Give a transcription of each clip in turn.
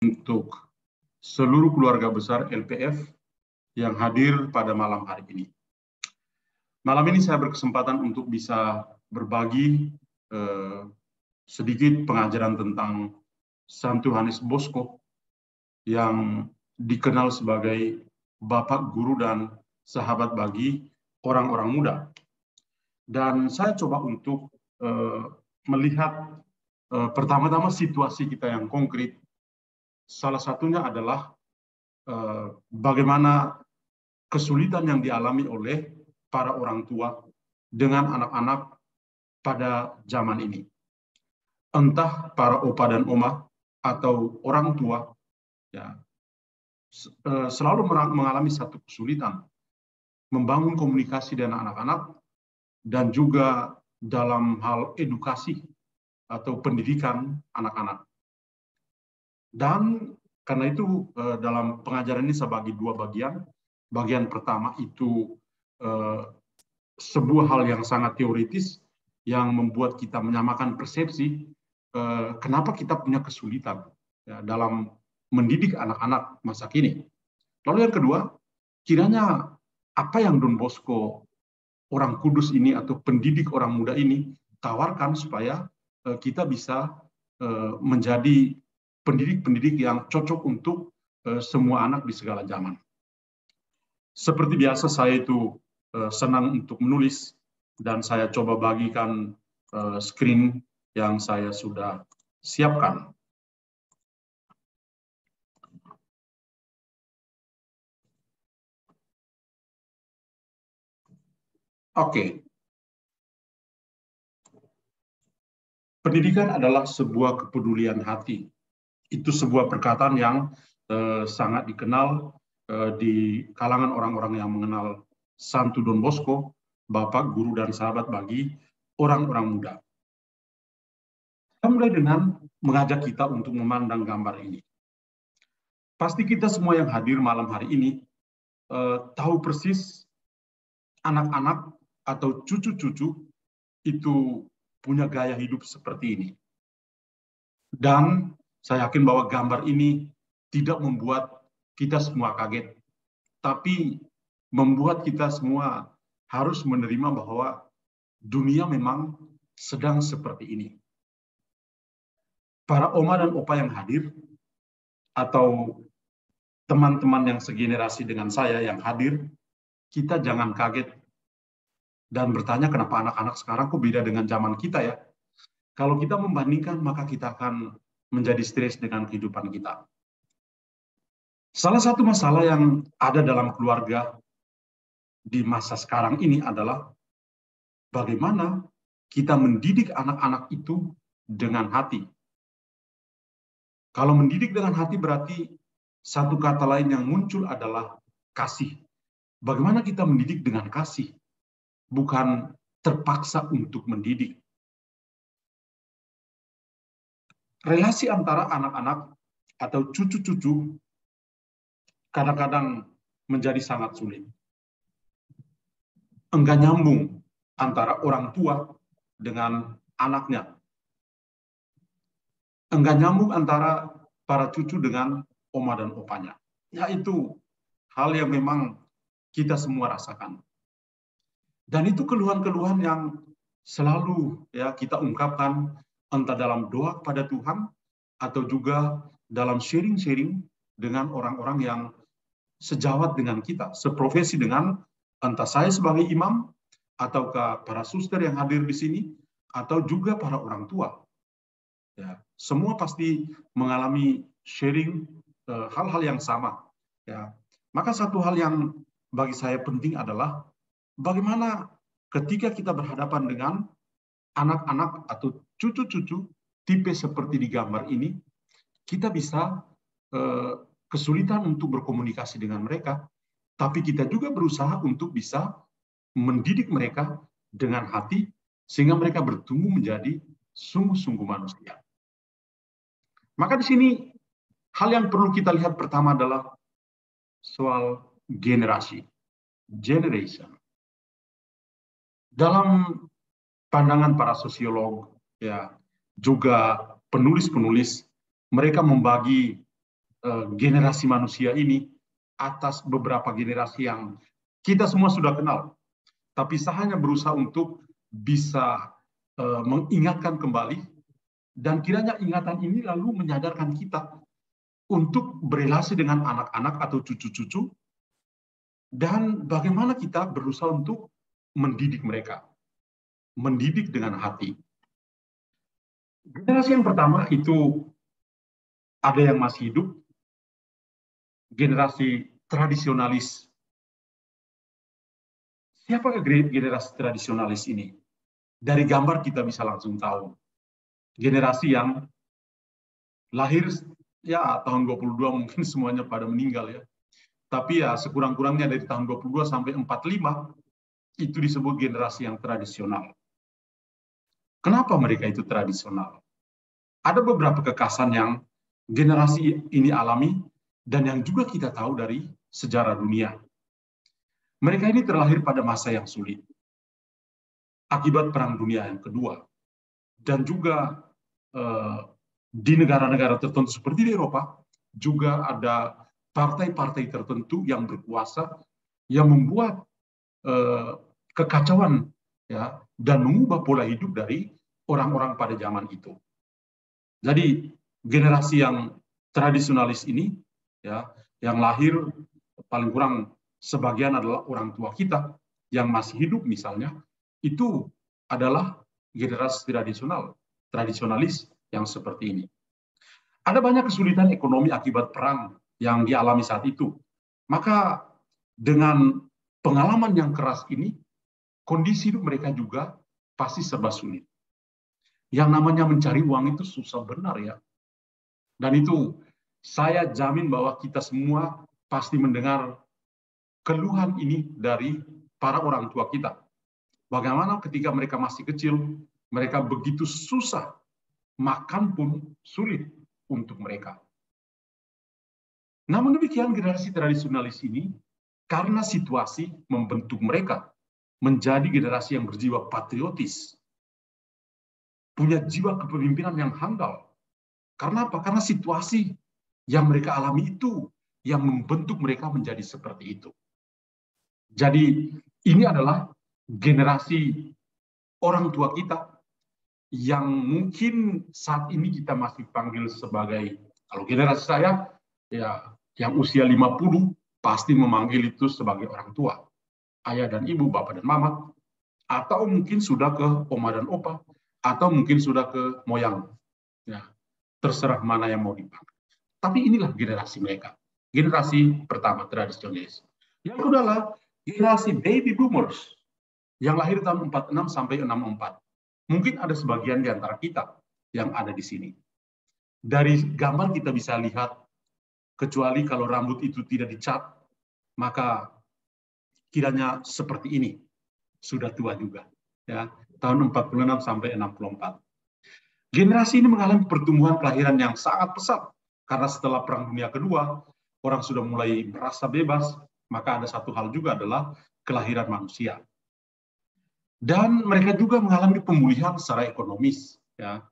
untuk seluruh keluarga besar LPF yang hadir pada malam hari ini. Malam ini saya berkesempatan untuk bisa berbagi sedikit pengajaran tentang Santo Yohanes Bosco yang dikenal sebagai Bapak Guru dan Sahabat bagi orang-orang muda. Dan saya coba untuk melihat pertama-tama situasi kita yang konkret. Salah satunya adalah bagaimana kesulitan yang dialami oleh para orang tua dengan anak-anak pada zaman ini. Entah para opa dan oma atau orang tua ya, selalu mengalami satu kesulitan membangun komunikasi dengan anak-anak dan juga dalam hal edukasi atau pendidikan anak-anak. Dan karena itu dalam pengajaran ini saya bagi dua bagian. Bagian pertama itu sebuah hal yang sangat teoritis yang membuat kita menyamakan persepsi kenapa kita punya kesulitan ya, dalam mendidik anak-anak masa kini. Lalu yang kedua, kiranya apa yang Don Bosco, orang kudus ini atau pendidik orang muda ini tawarkan supaya kita bisa menjadi pendidik-pendidik yang cocok untuk semua anak di segala zaman. Seperti biasa saya itu senang untuk menulis dan saya coba bagikan screen yang saya sudah siapkan. Oke. Pendidikan adalah sebuah kepedulian hati. Itu sebuah perkataan yang sangat dikenal di kalangan orang-orang yang mengenal Santo Don Bosco, Bapak, Guru, dan Sahabat bagi orang-orang muda. Kita mulai dengan mengajak kita untuk memandang gambar ini. Pasti kita semua yang hadir malam hari ini tahu persis anak-anak atau cucu-cucu itu punya gaya hidup seperti ini. Dan saya yakin bahwa gambar ini tidak membuat kita semua kaget, tapi membuat kita semua harus menerima bahwa dunia memang sedang seperti ini. Para oma dan opa yang hadir, atau teman-teman yang segenerasi dengan saya yang hadir, kita jangan kaget dan bertanya kenapa anak-anak sekarang kok beda dengan zaman kita ya. Kalau kita membandingkan, maka kita akan menjadi stres dengan kehidupan kita. Salah satu masalah yang ada dalam keluarga di masa sekarang ini adalah bagaimana kita mendidik anak-anak itu dengan hati. Kalau mendidik dengan hati berarti satu kata lain yang muncul adalah kasih. Bagaimana kita mendidik dengan kasih? Bukan terpaksa untuk mendidik. Relasi antara anak-anak atau cucu-cucu kadang-kadang menjadi sangat sulit. Enggak nyambung antara orang tua dengan anaknya. Enggak nyambung antara para cucu dengan oma dan opanya. Ya itu hal yang memang kita semua rasakan. Dan itu keluhan-keluhan yang selalu ya kita ungkapkan entah dalam doa kepada Tuhan atau juga dalam sharing-sharing dengan orang-orang yang sejawat dengan kita, seprofesi dengan entah saya sebagai imam ataukah para suster yang hadir di sini atau juga para orang tua. Ya, semua pasti mengalami sharing hal-hal yang sama. Ya, maka satu hal yang bagi saya penting adalah bagaimana ketika kita berhadapan dengan anak-anak atau cucu-cucu tipe seperti di gambar ini, kita bisa kesulitan untuk berkomunikasi dengan mereka, tapi kita juga berusaha untuk bisa mendidik mereka dengan hati, sehingga mereka bertumbuh menjadi sungguh-sungguh manusia. Maka di sini, hal yang perlu kita lihat pertama adalah soal generasi, generation. Dalam pandangan para sosiolog, ya, juga penulis-penulis, mereka membagi generasi manusia ini atas beberapa generasi yang kita semua sudah kenal. Tapi saya hanya berusaha untuk bisa mengingatkan kembali, dan kiranya ingatan ini lalu menyadarkan kita untuk berelasi dengan anak-anak atau cucu-cucu, dan bagaimana kita berusaha untuk mendidik mereka, mendidik dengan hati. Generasi yang pertama itu ada yang masih hidup, generasi tradisionalis. Siapa generasi tradisionalis ini? Dari gambar kita bisa langsung tahu. Generasi yang lahir ya tahun 22 mungkin semuanya pada meninggal ya. Tapi ya sekurang-kurangnya dari tahun 22 sampai 45 itu disebut generasi yang tradisional. Kenapa mereka itu tradisional? Ada beberapa kekhasan yang generasi ini alami dan yang juga kita tahu dari sejarah dunia. Mereka ini terlahir pada masa yang sulit akibat Perang Dunia yang Kedua, dan juga di negara-negara tertentu seperti di Eropa juga ada partai-partai tertentu yang berkuasa yang membuat kekacauan ya, dan mengubah pola hidup dari orang-orang pada zaman itu. Jadi generasi yang tradisionalis ini ya, yang lahir paling kurang sebagian adalah orang tua kita yang masih hidup misalnya, itu adalah generasi tradisionalis yang seperti ini. Ada banyak kesulitan ekonomi akibat perang yang dialami saat itu. Maka dengan pengalaman yang keras ini, kondisi hidup mereka juga pasti serba sulit. Yang namanya mencari uang itu susah benar ya. Dan itu saya jamin bahwa kita semua pasti mendengar keluhan ini dari para orang tua kita. Bagaimana ketika mereka masih kecil, mereka begitu susah, makan pun sulit untuk mereka. Namun demikian generasi tradisionalis ini, karena situasi membentuk mereka menjadi generasi yang berjiwa patriotis, punya jiwa kepemimpinan yang handal. Karena apa? Karena situasi yang mereka alami itu yang membentuk mereka menjadi seperti itu. Jadi ini adalah generasi orang tua kita yang mungkin saat ini kita masih panggil sebagai, kalau generasi saya ya yang usia 50 pasti memanggil itu sebagai orang tua, ayah dan ibu, bapak dan mama, atau mungkin sudah ke oma dan opa, atau mungkin sudah ke moyang. Ya, terserah mana yang mau dipanggil. Tapi inilah generasi mereka. Generasi pertama tradisionalis. Yang kedua adalah generasi baby boomers yang lahir tahun 46 sampai 64. Mungkin ada sebagian di antara kita yang ada di sini. Dari gambar kita bisa lihat, kecuali kalau rambut itu tidak dicat, maka kiranya seperti ini. Sudah tua juga. Ya, tahun 46 sampai 64. Generasi ini mengalami pertumbuhan kelahiran yang sangat pesat. Karena setelah Perang Dunia Kedua, orang sudah mulai merasa bebas, maka ada satu hal juga adalah kelahiran manusia. Dan mereka juga mengalami pemulihan secara ekonomis. Ya.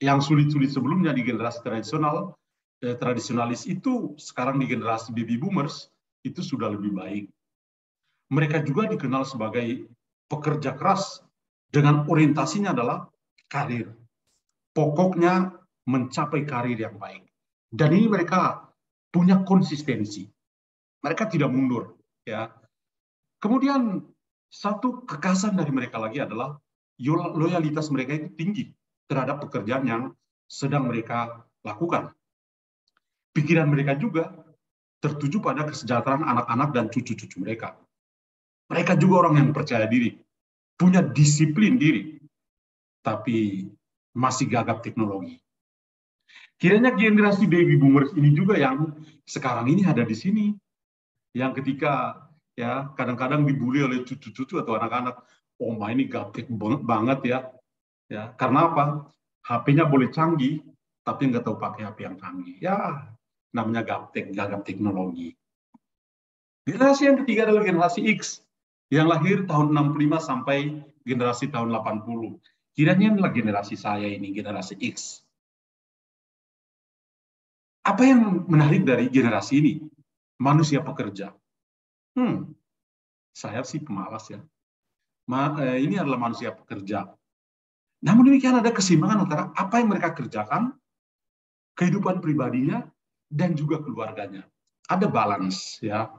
Yang sulit-sulit sebelumnya di generasi tradisionalis itu, sekarang di generasi baby boomers, itu sudah lebih baik. Mereka juga dikenal sebagai pekerja keras dengan orientasinya adalah karir. Pokoknya mencapai karir yang baik. Dan ini mereka punya konsistensi. Mereka tidak mundur. Ya. Kemudian satu kekhasan dari mereka lagi adalah loyalitas mereka itu tinggi terhadap pekerjaan yang sedang mereka lakukan. Pikiran mereka juga tertuju pada kesejahteraan anak-anak dan cucu-cucu mereka. Mereka juga orang yang percaya diri, punya disiplin diri, tapi masih gagap teknologi. Kiranya generasi baby boomers ini juga yang sekarang ini ada di sini, yang ketika ya kadang-kadang dibully oleh cucu-cucu atau anak-anak, oh ini gaptek banget ya, ya karena apa? HP-nya boleh canggih, tapi nggak tahu pakai HP yang canggih. Ya, namanya gaptek, gagap teknologi. Generasi yang ketiga adalah generasi X, yang lahir tahun 65 sampai generasi tahun 80. Kiranya adalah generasi saya ini, generasi X. Apa yang menarik dari generasi ini? Manusia pekerja. Saya sih pemalas ya. Ini adalah manusia pekerja. Namun demikian ada keseimbangan antara apa yang mereka kerjakan, kehidupan pribadinya, dan juga keluarganya. Ada balance ya.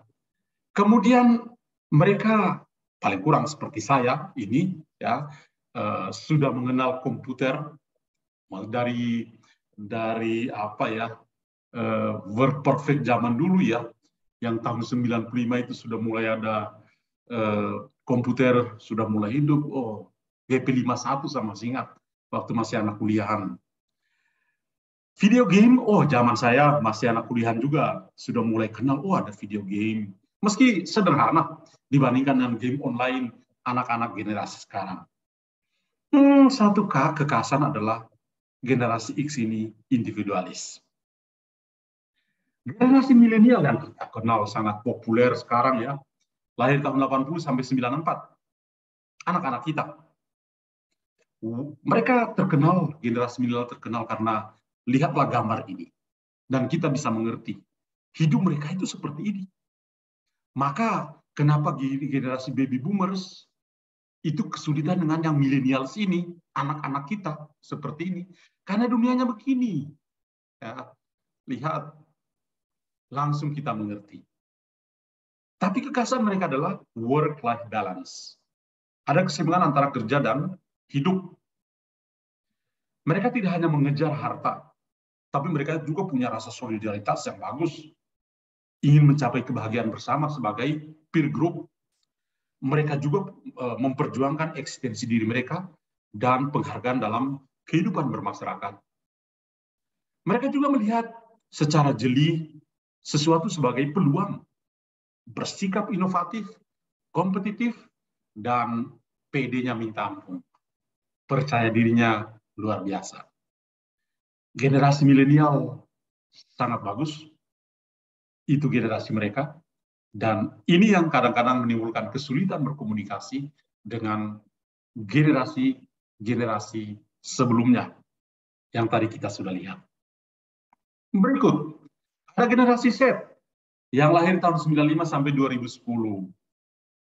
Kemudian mereka paling kurang seperti saya ini ya sudah mengenal komputer dari apa ya Word Perfect zaman dulu ya, yang tahun 95 itu sudah mulai ada komputer sudah mulai hidup. Oh, GP51 sama ingat waktu masih anak kuliahan. Video game, oh zaman saya masih anak kuliahan juga sudah mulai kenal, oh ada video game. Meski sederhana dibandingkan dengan game online anak-anak generasi sekarang. Satu kekhasan adalah generasi X ini individualis. Generasi milenial yang kita kenal sangat populer sekarang ya, lahir tahun 80 sampai 94. Anak-anak kita. Mereka terkenal, generasi milenial terkenal karena lihatlah gambar ini. Dan kita bisa mengerti. Hidup mereka itu seperti ini. Maka kenapa generasi baby boomers itu kesulitan dengan yang milenial ini, anak-anak kita seperti ini. Karena dunianya begini. Ya, lihat, langsung kita mengerti. Tapi kekhasan mereka adalah work-life balance. Ada keseimbangan antara kerja dan hidup. Mereka tidak hanya mengejar harta, tapi mereka juga punya rasa solidaritas yang bagus. Ingin mencapai kebahagiaan bersama sebagai peer group. Mereka juga memperjuangkan eksistensi diri mereka dan penghargaan dalam kehidupan bermasyarakat. Mereka juga melihat secara jeli sesuatu sebagai peluang, bersikap inovatif, kompetitif, dan PD-nya minta ampun. Percaya dirinya luar biasa. Generasi milenial sangat bagus, itu generasi mereka, dan ini yang kadang-kadang menimbulkan kesulitan berkomunikasi dengan generasi sebelumnya yang tadi kita sudah lihat. Berikut, ada generasi Z yang lahir tahun 95 sampai 2010.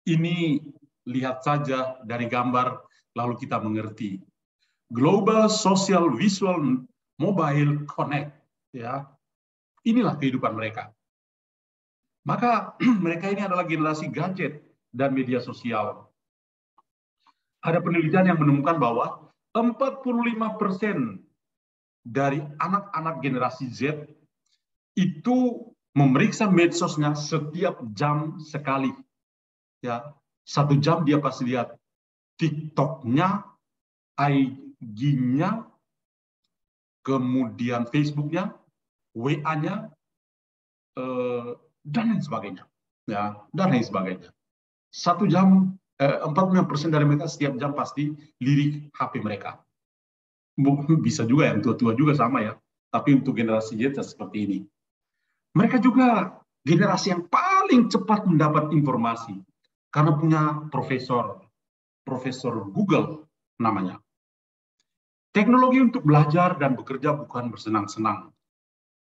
Ini lihat saja dari gambar, lalu kita mengerti. Global Social Visual Mobile Connect. Ya, inilah kehidupan mereka. Maka mereka ini adalah generasi gadget dan media sosial. Ada penelitian yang menemukan bahwa 45% dari anak-anak generasi Z itu memeriksa medsosnya setiap jam sekali. Ya, 1 jam dia pasti lihat TikTok-nya, IG-nya, kemudian Facebook-nya, WA-nya, dan lain sebagainya. Ya, dan lain sebagainya. 1 jam, 45% dari mereka setiap jam pasti lirik HP mereka. Bisa juga yang tua-tua juga sama ya. Tapi untuk generasi Z seperti ini. Mereka juga generasi yang paling cepat mendapat informasi. Karena punya Profesor Google namanya. Teknologi untuk belajar dan bekerja bukan bersenang-senang.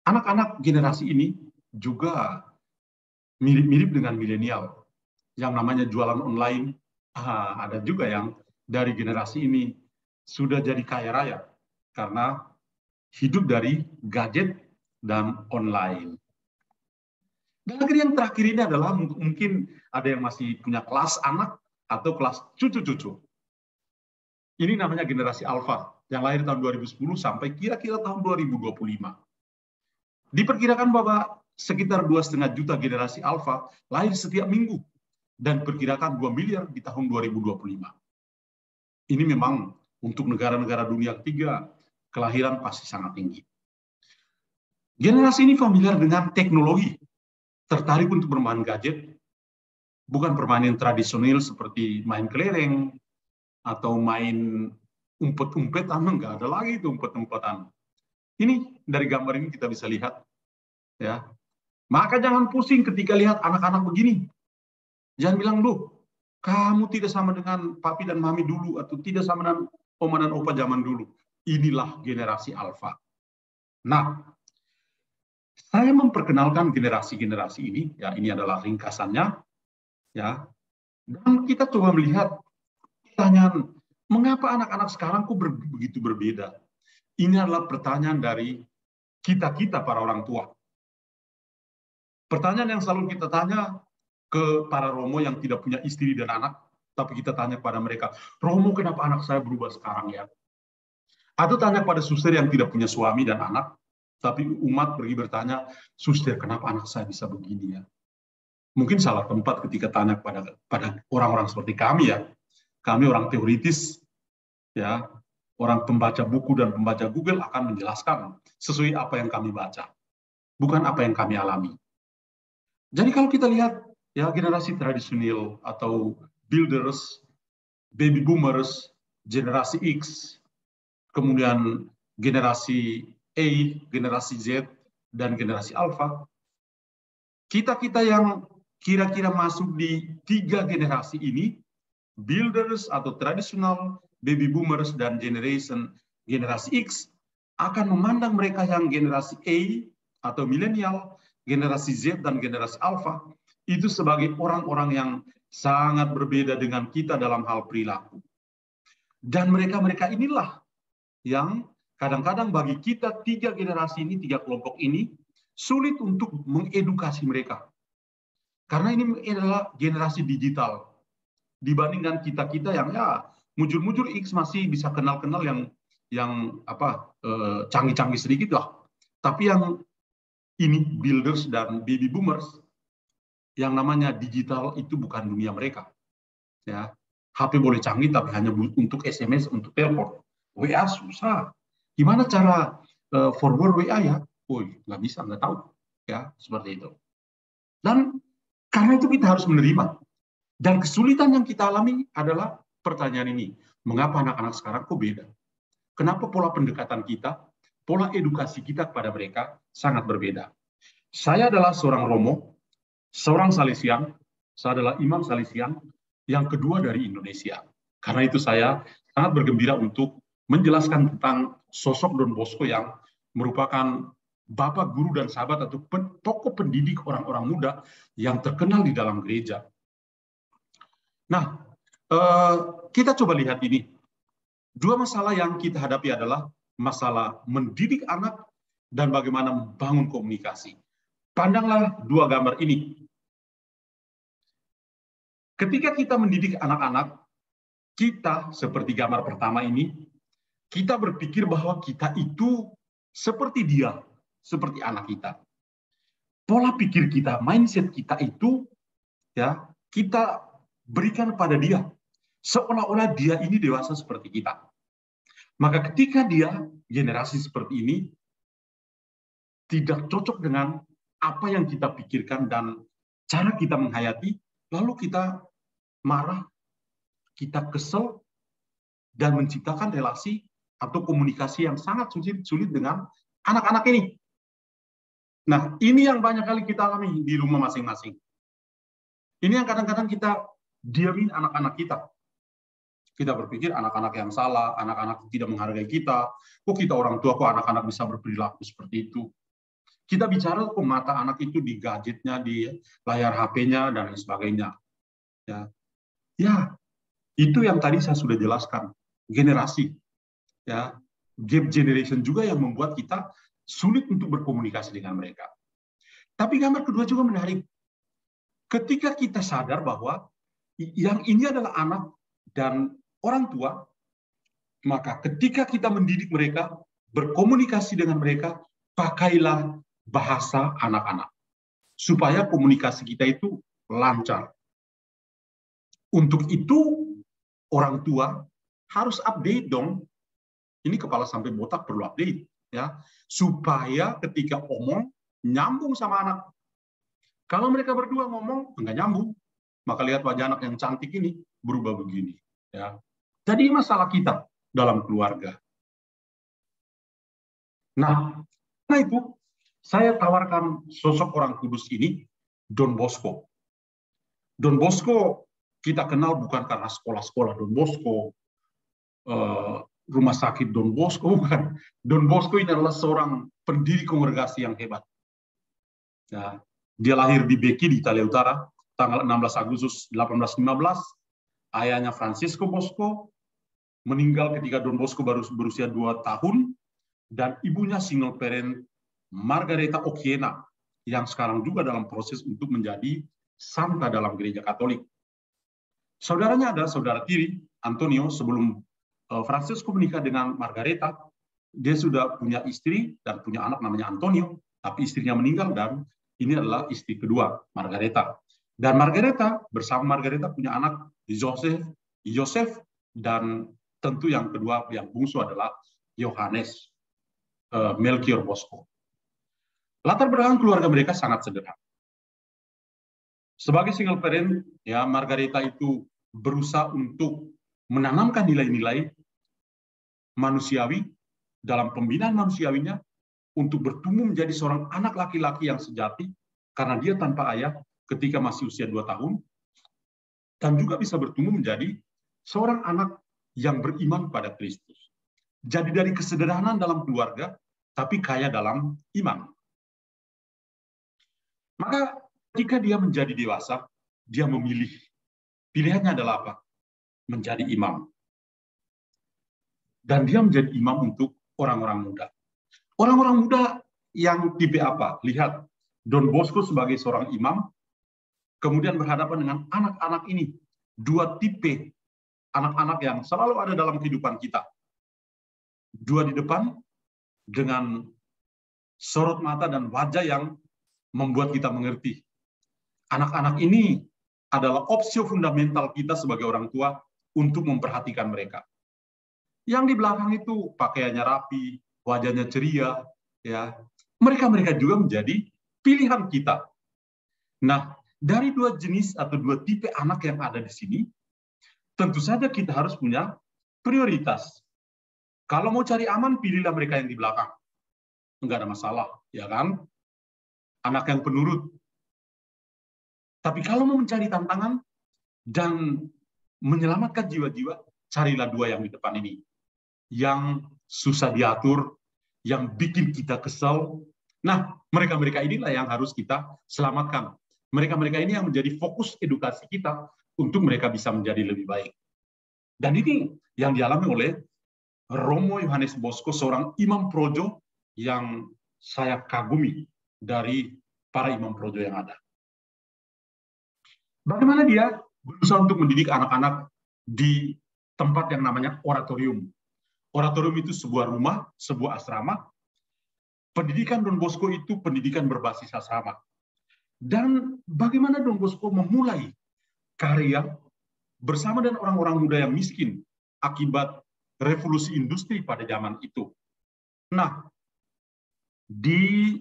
Anak-anak generasi ini juga mirip-mirip dengan milenial. Yang namanya jualan online, ada juga yang dari generasi ini sudah jadi kaya raya karena hidup dari gadget dan online. Dan akhirnya yang terakhir ini adalah mungkin ada yang masih punya kelas anak atau kelas cucu-cucu. Ini namanya generasi Alpha yang lahir tahun 2010 sampai kira-kira tahun 2025. Diperkirakan bahwa sekitar 2,5 juta generasi Alpha lahir setiap minggu dan perkirakan 2 miliar di tahun 2025. Ini memang untuk negara-negara dunia ketiga, kelahiran pasti sangat tinggi. Generasi ini familiar dengan teknologi, tertarik untuk bermain gadget, bukan permainan tradisional seperti main kelereng atau main umpet-umpetan, enggak ada lagi itu umpet-umpetan. Ini dari gambar ini kita bisa lihat, ya. Maka jangan pusing ketika lihat anak-anak begini. Jangan bilang, loh, kamu tidak sama dengan papi dan mami dulu, atau tidak sama dengan oma dan opa zaman dulu. Inilah generasi Alpha. Nah, Saya memperkenalkan generasi-generasi ini, ya ini adalah ringkasannya, ya. Dan kita coba melihat pertanyaan, mengapa anak-anak sekarang kok begitu berbeda? Ini adalah pertanyaan dari kita-kita para orang tua. Pertanyaan yang selalu kita tanya ke para Romo yang tidak punya istri dan anak, tapi kita tanya kepada mereka, Romo, kenapa anak saya berubah sekarang ya? Atau tanya pada suster yang tidak punya suami dan anak, tapi umat pergi bertanya, suster, kenapa anak saya bisa begini ya? Mungkin salah tempat ketika tanya pada orang-orang seperti kami ya. Kami orang teoritis, ya, orang pembaca buku dan pembaca Google akan menjelaskan sesuai apa yang kami baca, bukan apa yang kami alami. Jadi kalau kita lihat ya generasi tradisional atau builders, baby boomers, generasi X, kemudian generasi A, generasi Z, dan generasi Alpha, kita-kita yang kira-kira masuk di 3 generasi ini, builders atau tradisional, baby boomers, dan generasi X, akan memandang mereka yang generasi A atau milenial, generasi Z, dan generasi Alpha, itu sebagai orang-orang yang sangat berbeda dengan kita dalam hal perilaku. Dan mereka-mereka inilah yang kadang-kadang bagi kita 3 generasi ini, 3 kelompok ini, sulit untuk mengedukasi mereka. Karena ini adalah generasi digital. Dibandingkan kita-kita yang ya mujur-mujur X masih bisa kenal-kenal yang canggih-canggih sedikit lah. Tapi yang ini builders dan baby boomers, yang namanya digital itu bukan dunia mereka. Ya, HP boleh canggih tapi hanya untuk SMS, untuk telepon. WA susah. Gimana cara forward WA ya? Nggak bisa, nggak tahu. Ya, seperti itu. Dan karena itu kita harus menerima. Dan kesulitan yang kita alami adalah pertanyaan ini. Mengapa anak-anak sekarang kok beda? Kenapa pola pendekatan kita, pola edukasi kita kepada mereka sangat berbeda? Saya adalah seorang Romo, seorang Salesian, saya adalah imam Salesian, yang kedua dari Indonesia. Karena itu saya sangat bergembira untuk menjelaskan tentang sosok Don Bosco yang merupakan bapak, guru, dan sahabat atau tokoh pendidik orang-orang muda yang terkenal di dalam gereja. Nah, kita coba lihat ini. 2 masalah yang kita hadapi adalah masalah mendidik anak dan bagaimana membangun komunikasi. Pandanglah 2 gambar ini. Ketika kita mendidik anak-anak, kita seperti gambar pertama ini, kita berpikir bahwa kita itu seperti dia, seperti anak kita. Pola pikir kita, mindset kita itu, ya, kita berikan pada dia, seolah-olah dia ini dewasa seperti kita. Maka ketika dia generasi seperti ini tidak cocok dengan apa yang kita pikirkan dan cara kita menghayati, lalu kita marah, kita kesel, dan menciptakan relasi atau komunikasi yang sangat sulit dengan anak-anak ini. Nah, ini yang banyak kali kita alami di rumah masing-masing. Ini yang kadang-kadang kita diamin anak-anak kita. Kita berpikir anak-anak yang salah, anak-anak tidak menghargai kita. Kok kita orang tua, kok anak-anak bisa berperilaku seperti itu? Kita bicara kok mata anak itu di gadgetnya, di layar HP-nya, dan lain sebagainya. Ya, itu yang tadi saya sudah jelaskan. Generasi. Ya, gap generation juga yang membuat kita sulit untuk berkomunikasi dengan mereka. Tapi gambar kedua juga menarik. Ketika kita sadar bahwa yang ini adalah anak dan orang tua, maka ketika kita mendidik mereka, berkomunikasi dengan mereka, pakailah bahasa anak-anak. Supaya komunikasi kita itu lancar. Untuk itu, orang tua harus update dong. Ini kepala sampai botak perlu update. Ya, supaya ketika ngomong, nyambung sama anak. Kalau mereka berdua ngomong, nggak nyambung. Maka lihat wajah anak yang cantik ini berubah begini. Ya. Jadi masalah kita dalam keluarga. Nah, karena itu saya tawarkan sosok orang kudus ini, Don Bosco. Don Bosco kita kenal bukan karena sekolah-sekolah Don Bosco, rumah sakit Don Bosco, bukan. Don Bosco ini adalah seorang pendiri kongregasi yang hebat. Ya, dia lahir di Becchi di Italia Utara tanggal 16 Agustus 1815. Ayahnya Francisco Bosco meninggal ketika Don Bosco baru berusia 2 tahun, dan ibunya single parent Margareta Occhiena yang sekarang juga dalam proses untuk menjadi santa dalam gereja Katolik. Saudaranya ada saudara tiri Antonio. Sebelum Francisco menikah dengan Margareta, dia sudah punya istri dan punya anak namanya Antonio, tapi istrinya meninggal dan ini adalah istri kedua Margareta. Dan Margareta bersama Margareta punya anak Joseph, dan tentu yang kedua yang bungsu adalah Johannes Melchior Bosco. Latar belakang keluarga mereka sangat sederhana. Sebagai single parent, ya, Margareta itu berusaha untuk menanamkan nilai-nilai manusiawi dalam pembinaan manusiawinya untuk bertumbuh menjadi seorang anak laki-laki yang sejati karena dia tanpa ayah ketika masih usia 2 tahun, dan juga bisa bertumbuh menjadi seorang anak yang beriman pada Kristus. Jadi dari kesederhanaan dalam keluarga, tapi kaya dalam iman. Maka ketika dia menjadi dewasa, dia memilih. Pilihannya adalah apa? Menjadi imam. Dan dia menjadi imam untuk orang-orang muda. Orang-orang muda yang tipe apa? Lihat, Don Bosco sebagai seorang imam, kemudian berhadapan dengan anak-anak ini. 2 tipe anak-anak yang selalu ada dalam kehidupan kita. 2 di depan dengan sorot mata dan wajah yang membuat kita mengerti. Anak-anak ini adalah opsi fundamental kita sebagai orang tua untuk memperhatikan mereka. Yang di belakang itu pakaiannya rapi, wajahnya ceria, ya. Mereka juga menjadi pilihan kita. Nah, dari 2 jenis atau 2 tipe anak yang ada di sini, tentu saja kita harus punya prioritas. Kalau mau cari aman, pilihlah mereka yang di belakang. Enggak ada masalah, ya kan? Anak yang penurut. Tapi kalau mau mencari tantangan dan menyelamatkan jiwa-jiwa, carilah 2 yang di depan ini. Yang susah diatur, yang bikin kita kesel. Nah, mereka-mereka inilah yang harus kita selamatkan. Mereka-mereka ini yang menjadi fokus edukasi kita untuk mereka bisa menjadi lebih baik. Dan ini yang dialami oleh Romo Johannes Bosco, seorang imam projo yang saya kagumi dari para imam projo yang ada. Bagaimana dia berusaha untuk mendidik anak-anak di tempat yang namanya oratorium. Oratorium itu sebuah rumah, sebuah asrama. Pendidikan Don Bosco itu pendidikan berbasis asrama. Dan bagaimana Don Bosco memulai karya bersama dengan orang-orang muda yang miskin akibat revolusi industri pada zaman itu. Nah, di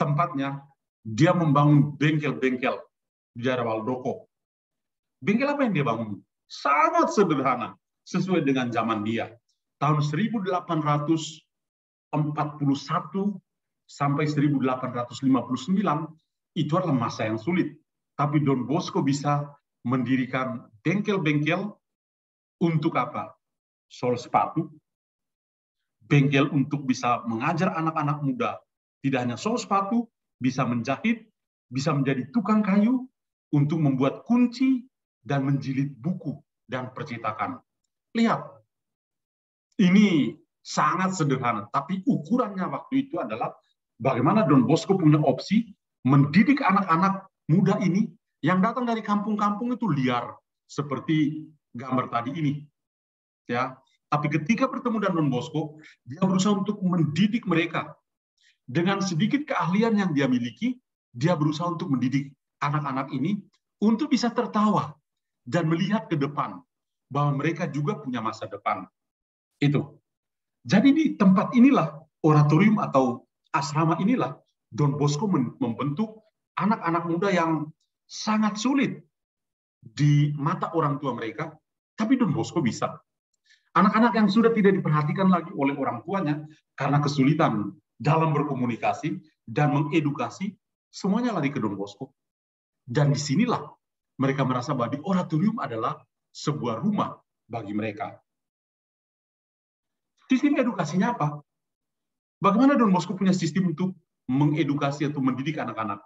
tempatnya dia membangun bengkel-bengkel di daerah Waldoko. Bengkel apa yang dia bangun? Sangat sederhana, sesuai dengan zaman dia. Tahun 1841 sampai 1859 itu adalah masa yang sulit. Tapi Don Bosco bisa mendirikan bengkel-bengkel untuk apa? Sol sepatu, bengkel untuk bisa mengajar anak-anak muda. Tidak hanya sol sepatu, bisa menjahit, bisa menjadi tukang kayu untuk membuat kunci dan menjilid buku dan percetakan. Lihat, ini sangat sederhana, tapi ukurannya waktu itu adalah bagaimana Don Bosco punya opsi mendidik anak-anak muda ini yang datang dari kampung-kampung itu liar, seperti gambar tadi ini. Ya, tapi ketika bertemu dengan Don Bosco, dia berusaha untuk mendidik mereka. Dengan sedikit keahlian yang dia miliki, dia berusaha untuk mendidik anak-anak ini untuk bisa tertawa dan melihat ke depan bahwa mereka juga punya masa depan. Itu. Jadi di tempat inilah, oratorium atau asrama inilah, Don Bosco membentuk anak-anak muda yang sangat sulit di mata orang tua mereka, tapi Don Bosco bisa. Anak-anak yang sudah tidak diperhatikan lagi oleh orang tuanya karena kesulitan dalam berkomunikasi dan mengedukasi, semuanya lari ke Don Bosco. Dan disinilah mereka merasa bahwa di oratorium adalah sebuah rumah bagi mereka. Sistem edukasinya apa? Bagaimana Don Bosco punya sistem untuk mengedukasi atau mendidik anak-anak.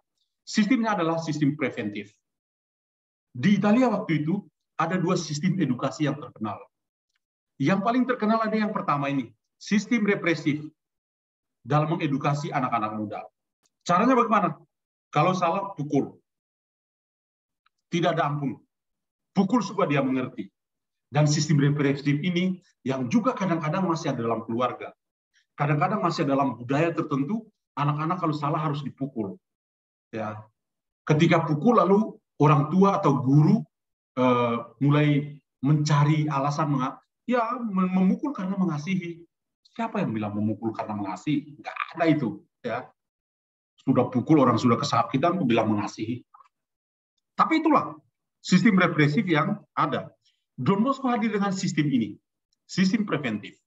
Sistemnya adalah sistem preventif. Di Italia waktu itu ada 2 sistem edukasi yang terkenal. Yang paling terkenal ada yang pertama ini, sistem represif dalam mengedukasi anak-anak muda. Caranya bagaimana? Kalau salah, pukul. Tidak ada ampun. Pukul supaya dia mengerti. Dan sistem represif ini yang juga kadang-kadang masih ada dalam keluarga. Kadang-kadang masih ada dalam budaya tertentu, anak-anak kalau salah harus dipukul. Ya. Ketika pukul, lalu orang tua atau guru mulai mencari alasan memukul karena mengasihi. Siapa yang bilang memukul karena mengasihi? Nggak ada itu. Ya. Sudah pukul, orang sudah kesakitan, aku bilang mengasihi. Tapi itulah sistem represif yang ada. Don Bosco hadir dengan sistem ini, sistem preventif.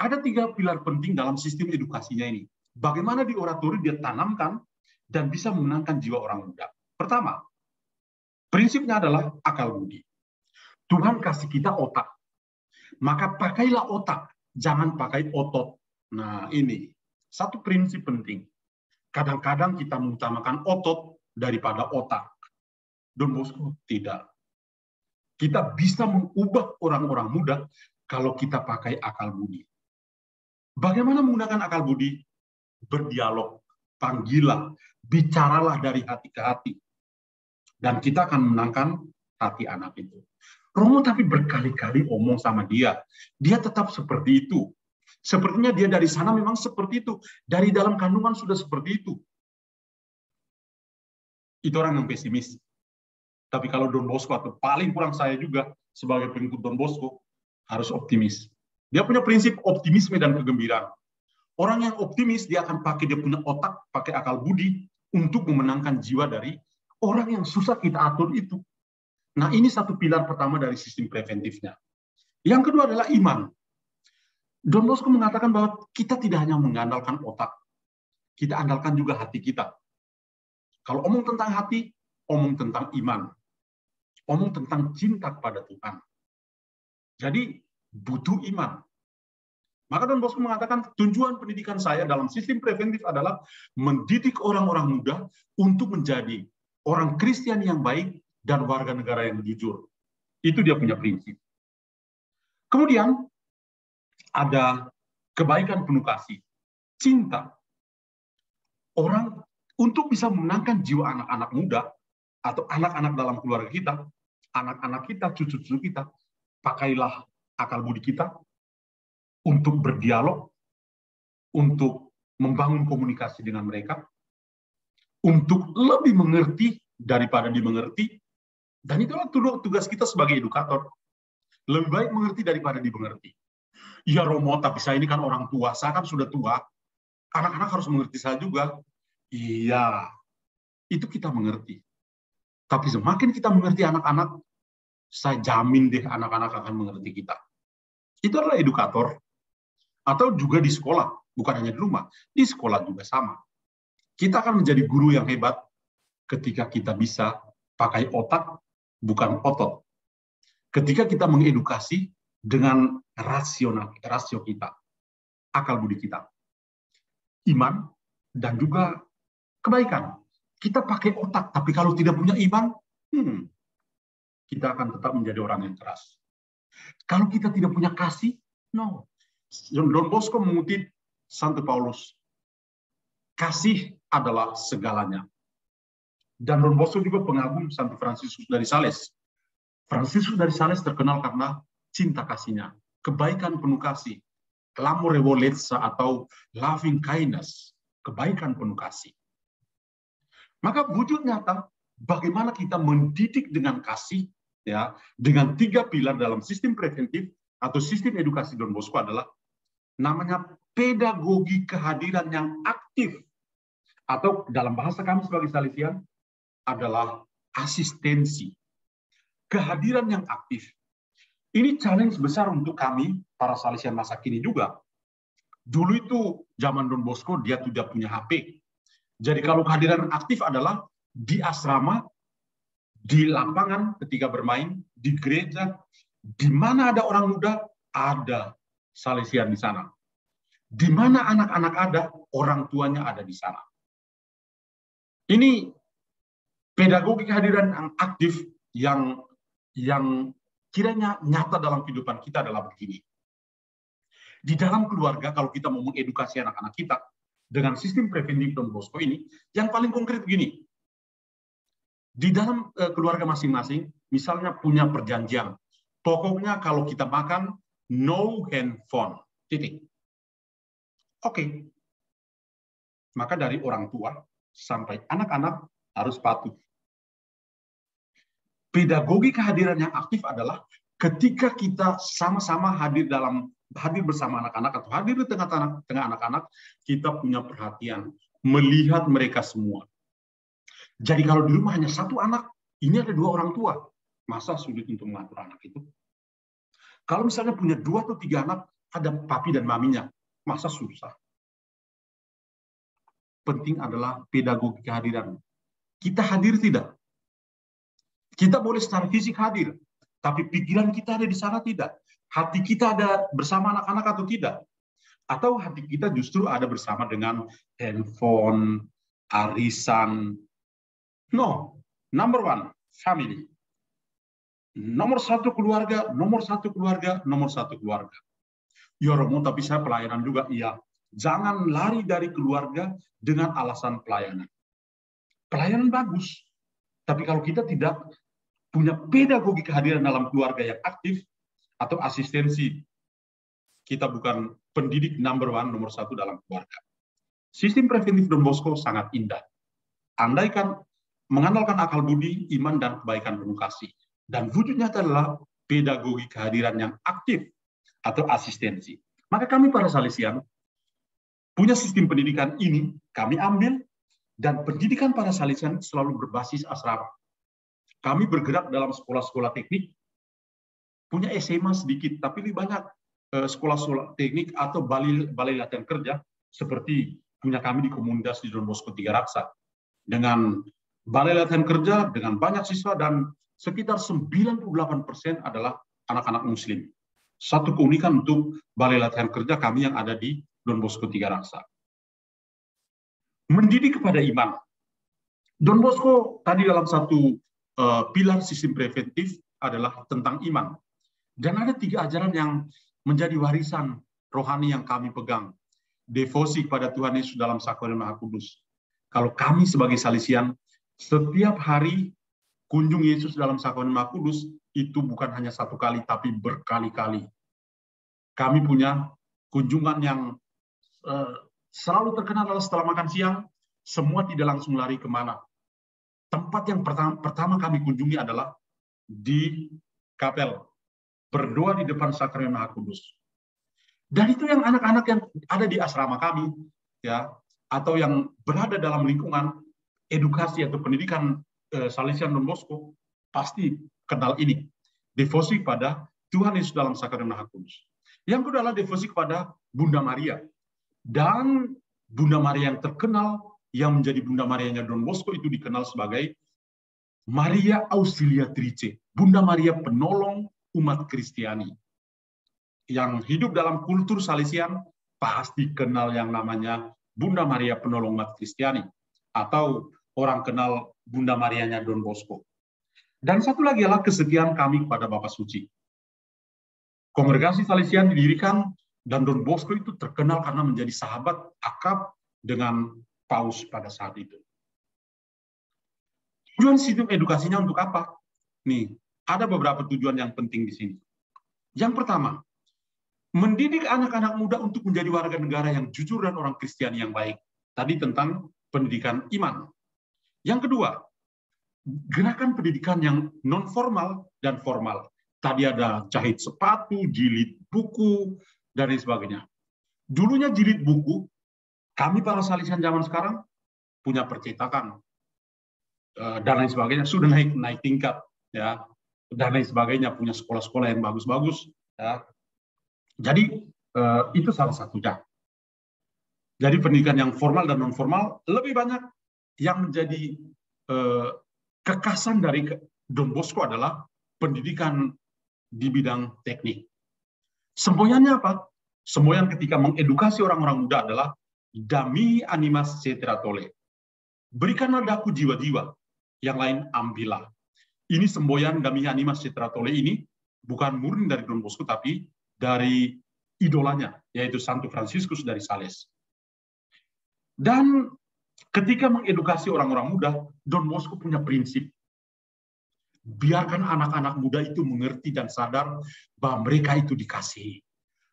Ada 3 pilar penting dalam sistem edukasinya ini. Bagaimana di oratori dia tanamkan dan bisa memenangkan jiwa orang muda. Pertama, prinsipnya adalah akal budi. Tuhan kasih kita otak. Maka pakailah otak, jangan pakai otot. Nah, ini satu prinsip penting. Kadang-kadang kita mengutamakan otot daripada otak. Don Bosco tidak. Kita bisa mengubah orang-orang muda kalau kita pakai akal budi. Bagaimana menggunakan akal budi? Berdialog, panggilah, bicaralah dari hati ke hati. Dan kita akan menangkan hati anak itu. Romo tapi berkali-kali omong sama dia. Dia tetap seperti itu. Sepertinya dia dari sana memang seperti itu. Dari dalam kandungan sudah seperti itu. Itu orang yang pesimis. Tapi kalau Don Bosco, atau paling kurang saya juga sebagai pengikut Don Bosco, harus optimis. Dia punya prinsip optimisme dan kegembiraan. Orang yang optimis, dia akan pakai dia punya otak, pakai akal budi, untuk memenangkan jiwa dari orang yang susah kita atur itu. Nah, ini satu pilar pertama dari sistem preventifnya. Yang kedua adalah iman. Don Bosco mengatakan bahwa kita tidak hanya mengandalkan otak, kita andalkan juga hati kita. Kalau omong tentang hati, omong tentang iman. Omong tentang cinta kepada Tuhan. Jadi, butuh iman. Maka Don Bosco mengatakan, tujuan pendidikan saya dalam sistem preventif adalah mendidik orang-orang muda untuk menjadi orang Kristen yang baik dan warga negara yang jujur. Itu dia punya prinsip. Kemudian, ada kebaikan penuh kasih. Cinta. Orang untuk bisa memenangkan jiwa anak-anak muda, atau anak-anak dalam keluarga kita, anak-anak kita, cucu-cucu kita, pakailah akal budi kita untuk berdialog, untuk membangun komunikasi dengan mereka, untuk lebih mengerti daripada dimengerti, dan itulah tugas kita sebagai edukator. Lebih baik mengerti daripada dimengerti. Ya Romo, tapi saya ini kan orang tua, saya kan sudah tua, anak-anak harus mengerti saya juga. Iya, itu kita mengerti. Tapi semakin kita mengerti anak-anak, saya jamin deh anak-anak akan mengerti kita. Itu adalah edukator. Atau juga di sekolah, bukan hanya di rumah, di sekolah juga sama. Kita akan menjadi guru yang hebat ketika kita bisa pakai otak, bukan otot. Ketika kita mengedukasi dengan rasio kita, akal budi kita, iman, dan juga kebaikan. Kita pakai otak, tapi kalau tidak punya iman, kita akan tetap menjadi orang yang keras. Kalau kita tidak punya kasih, no. Don Bosco mengutip Santo Paulus, kasih adalah segalanya. Dan Don Bosco juga pengagum Santo Fransiskus dari Sales. Fransiskus dari Sales terkenal karena cinta kasihnya, kebaikan penuh kasih, l'amorevolezza atau loving kindness, kebaikan penuh kasih. Maka wujud nyata bagaimana kita mendidik dengan kasih, ya, dengan 3 pilar dalam sistem preventif atau sistem edukasi Don Bosco adalah namanya pedagogi kehadiran yang aktif, atau dalam bahasa kami sebagai Salesian adalah asistensi. Kehadiran yang aktif. Ini challenge besar untuk kami, para Salesian masa kini juga. Dulu itu zaman Don Bosco, dia tidak punya HP. Jadi kalau kehadiran aktif adalah di asrama, di lapangan ketika bermain, di gereja, di mana ada orang muda, ada Salesian di sana. Di mana anak-anak ada, orang tuanya ada di sana. Ini pedagogi kehadiran yang aktif yang kiranya nyata dalam kehidupan kita adalah begini. Di dalam keluarga, kalau kita mau mengedukasi anak-anak kita dengan sistem preventif Don Bosco ini, yang paling konkret begini. Di dalam keluarga masing-masing, misalnya punya perjanjian. Pokoknya kalau kita makan, no handphone. Titik. Oke. Maka dari orang tua sampai anak-anak harus patuh. Pedagogi kehadiran yang aktif adalah ketika kita sama-sama hadir bersama anak-anak atau hadir di tengah anak-anak, kita punya perhatian, melihat mereka semua. Jadi kalau di rumah hanya satu anak, ini ada dua orang tua, masa sulit untuk mengatur anak itu? Kalau misalnya punya 2 atau 3 anak, ada papi dan maminya, masa susah? Penting adalah pedagogi kehadiran. Kita hadir tidak? Kita boleh secara fisik hadir, tapi pikiran kita ada di sana tidak? Hati kita ada bersama anak-anak atau tidak? Atau hati kita justru ada bersama dengan handphone, arisan? No, number one, family. Nomor satu keluarga, nomor satu keluarga, nomor satu keluarga. Ya Romo, tapi saya pelayanan juga. Iya, jangan lari dari keluarga dengan alasan pelayanan. Pelayanan bagus, tapi kalau kita tidak punya pedagogi kehadiran dalam keluarga yang aktif atau asistensi, kita bukan pendidik number one, nomor satu dalam keluarga. Sistem preventif Don Bosco sangat indah. Andaikan mengandalkan akal budi, iman, dan kebaikan penuh kasih. Dan wujudnya adalah pedagogi kehadiran yang aktif atau asistensi. Maka kami para Salesian punya sistem pendidikan ini, kami ambil, dan pendidikan para Salesian selalu berbasis asrama. Kami bergerak dalam sekolah-sekolah teknik, punya SMA sedikit, tapi lebih banyak sekolah-sekolah teknik atau balai latihan kerja, seperti punya kami di komunitas di Don Bosco Tiga Raksa. Dengan balai latihan kerja, dengan banyak siswa, dan sekitar 98% adalah anak-anak muslim. Satu keunikan untuk balai latihan kerja kami yang ada di Don Bosco Tiga Raksa. Mendidik kepada iman. Don Bosco tadi dalam satu pilar sistem preventif adalah tentang iman. Dan ada 3 ajaran yang menjadi warisan rohani yang kami pegang. Devosi kepada Tuhan Yesus dalam Sakramen Maha Kudus. Kalau kami sebagai Salesian, setiap hari kunjung Yesus dalam Sakramen Maha Kudus, itu bukan hanya 1 kali, tapi berkali-kali. Kami punya kunjungan yang selalu terkenal adalah setelah makan siang, semua tidak langsung lari kemana. Tempat yang pertama kami kunjungi adalah di kapel, berdoa di depan Sakramen Maha Kudus. Dan itu yang anak-anak yang ada di asrama kami, ya, atau yang berada dalam lingkungan edukasi atau pendidikan Salesian Don Bosco, pasti kenal ini. Devosi pada Tuhan Yesus dalam Sakramen Maha Kudus. Yang kedua adalah devosi kepada Bunda Maria. Dan Bunda Maria yang terkenal, yang menjadi Bunda Marianya Don Bosco itu dikenal sebagai Maria Auxiliatrice, Bunda Maria penolong umat Kristiani. Yang hidup dalam kultur Salesian pasti kenal yang namanya Bunda Maria penolong umat Kristiani, atau orang kenal Bunda Marianya Don Bosco. Dan satu lagi adalah kesetiaan kami kepada Bapak Suci. Kongregasi Salesian didirikan dan Don Bosco itu terkenal karena menjadi sahabat akrab dengan Paus pada saat itu. Tujuan sistem edukasinya untuk apa? Nih, ada beberapa tujuan yang penting di sini. Yang pertama, mendidik anak-anak muda untuk menjadi warga negara yang jujur dan orang Kristiani yang baik. Tadi tentang pendidikan iman. Yang kedua, gerakan pendidikan yang non-formal dan formal. Tadi ada jahit sepatu, jilid buku, dan lain sebagainya. Dulunya jilid buku, kami para Salesian zaman sekarang punya percetakan dan lain sebagainya, sudah naik tingkat, ya, dan lain sebagainya, punya sekolah-sekolah yang bagus-bagus, ya. Jadi itu salah satunya. Jadi pendidikan yang formal dan non formal lebih banyak yang menjadi kekasan dari Don Bosco adalah pendidikan di bidang teknik. Semboyannya apa? semboyan ketika mengedukasi orang-orang muda adalah dami animas cetratole. Berikanlah daku jiwa-jiwa, yang lain ambillah. Ini semboyan dami animas cetratole ini bukan murni dari Don Bosco, tapi dari idolanya, yaitu Santo Fransiskus dari Sales. Dan ketika mengedukasi orang-orang muda, Don Bosco punya prinsip. Biarkan anak-anak muda itu mengerti dan sadar bahwa mereka itu dikasihi.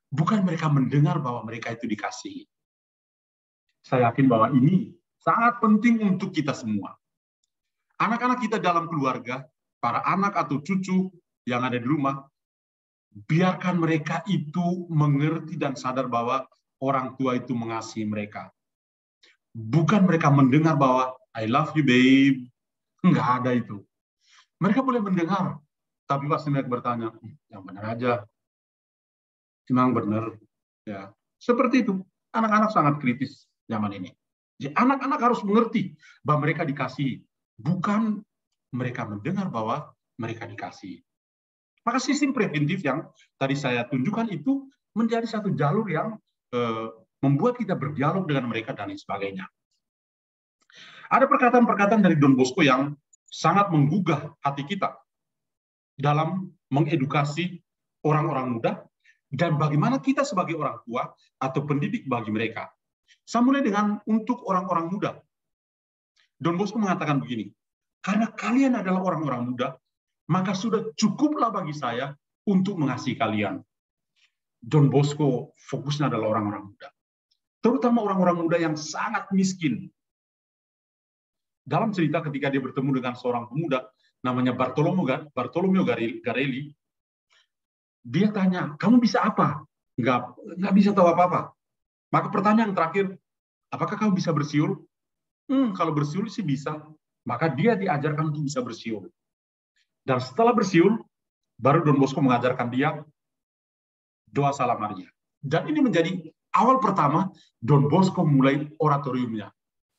Bukan mereka mendengar bahwa mereka itu dikasihi. Saya yakin bahwa ini sangat penting untuk kita semua. Anak-anak kita dalam keluarga, para anak atau cucu yang ada di rumah, biarkan mereka itu mengerti dan sadar bahwa orang tua itu mengasihi mereka. Bukan mereka mendengar bahwa I love you babe. Enggak ada itu. Mereka boleh mendengar, tapi pasti mereka bertanya, yang benar aja. Memang benar. Ya, seperti itu. Anak-anak sangat kritis zaman ini. Jadi anak-anak harus mengerti bahwa mereka dikasihi. Bukan mereka mendengar bahwa mereka dikasihi. Maka sistem preventif yang tadi saya tunjukkan itu menjadi satu jalur yang membuat kita berdialog dengan mereka dan lain sebagainya. Ada perkataan-perkataan dari Don Bosco yang sangat menggugah hati kita dalam mengedukasi orang-orang muda dan bagaimana kita sebagai orang tua atau pendidik bagi mereka. Saya mulai dengan untuk orang-orang muda. Don Bosco mengatakan begini, karena kalian adalah orang-orang muda, maka sudah cukuplah bagi saya untuk mengasihi kalian. Don Bosco fokusnya adalah orang-orang muda. Terutama orang-orang muda yang sangat miskin. Dalam cerita ketika dia bertemu dengan seorang pemuda, namanya Bartolomeo Garelli, dia tanya, kamu bisa apa? Nggak bisa tahu apa-apa. Maka pertanyaan terakhir, apakah kamu bisa bersiul? Kalau bersiul sih bisa. Maka dia diajarkan untuk bisa bersiul. Dan setelah bersiul, baru Don Bosco mengajarkan dia doa Salam Maria. Dan ini menjadi awal pertama Don Bosco mulai oratoriumnya.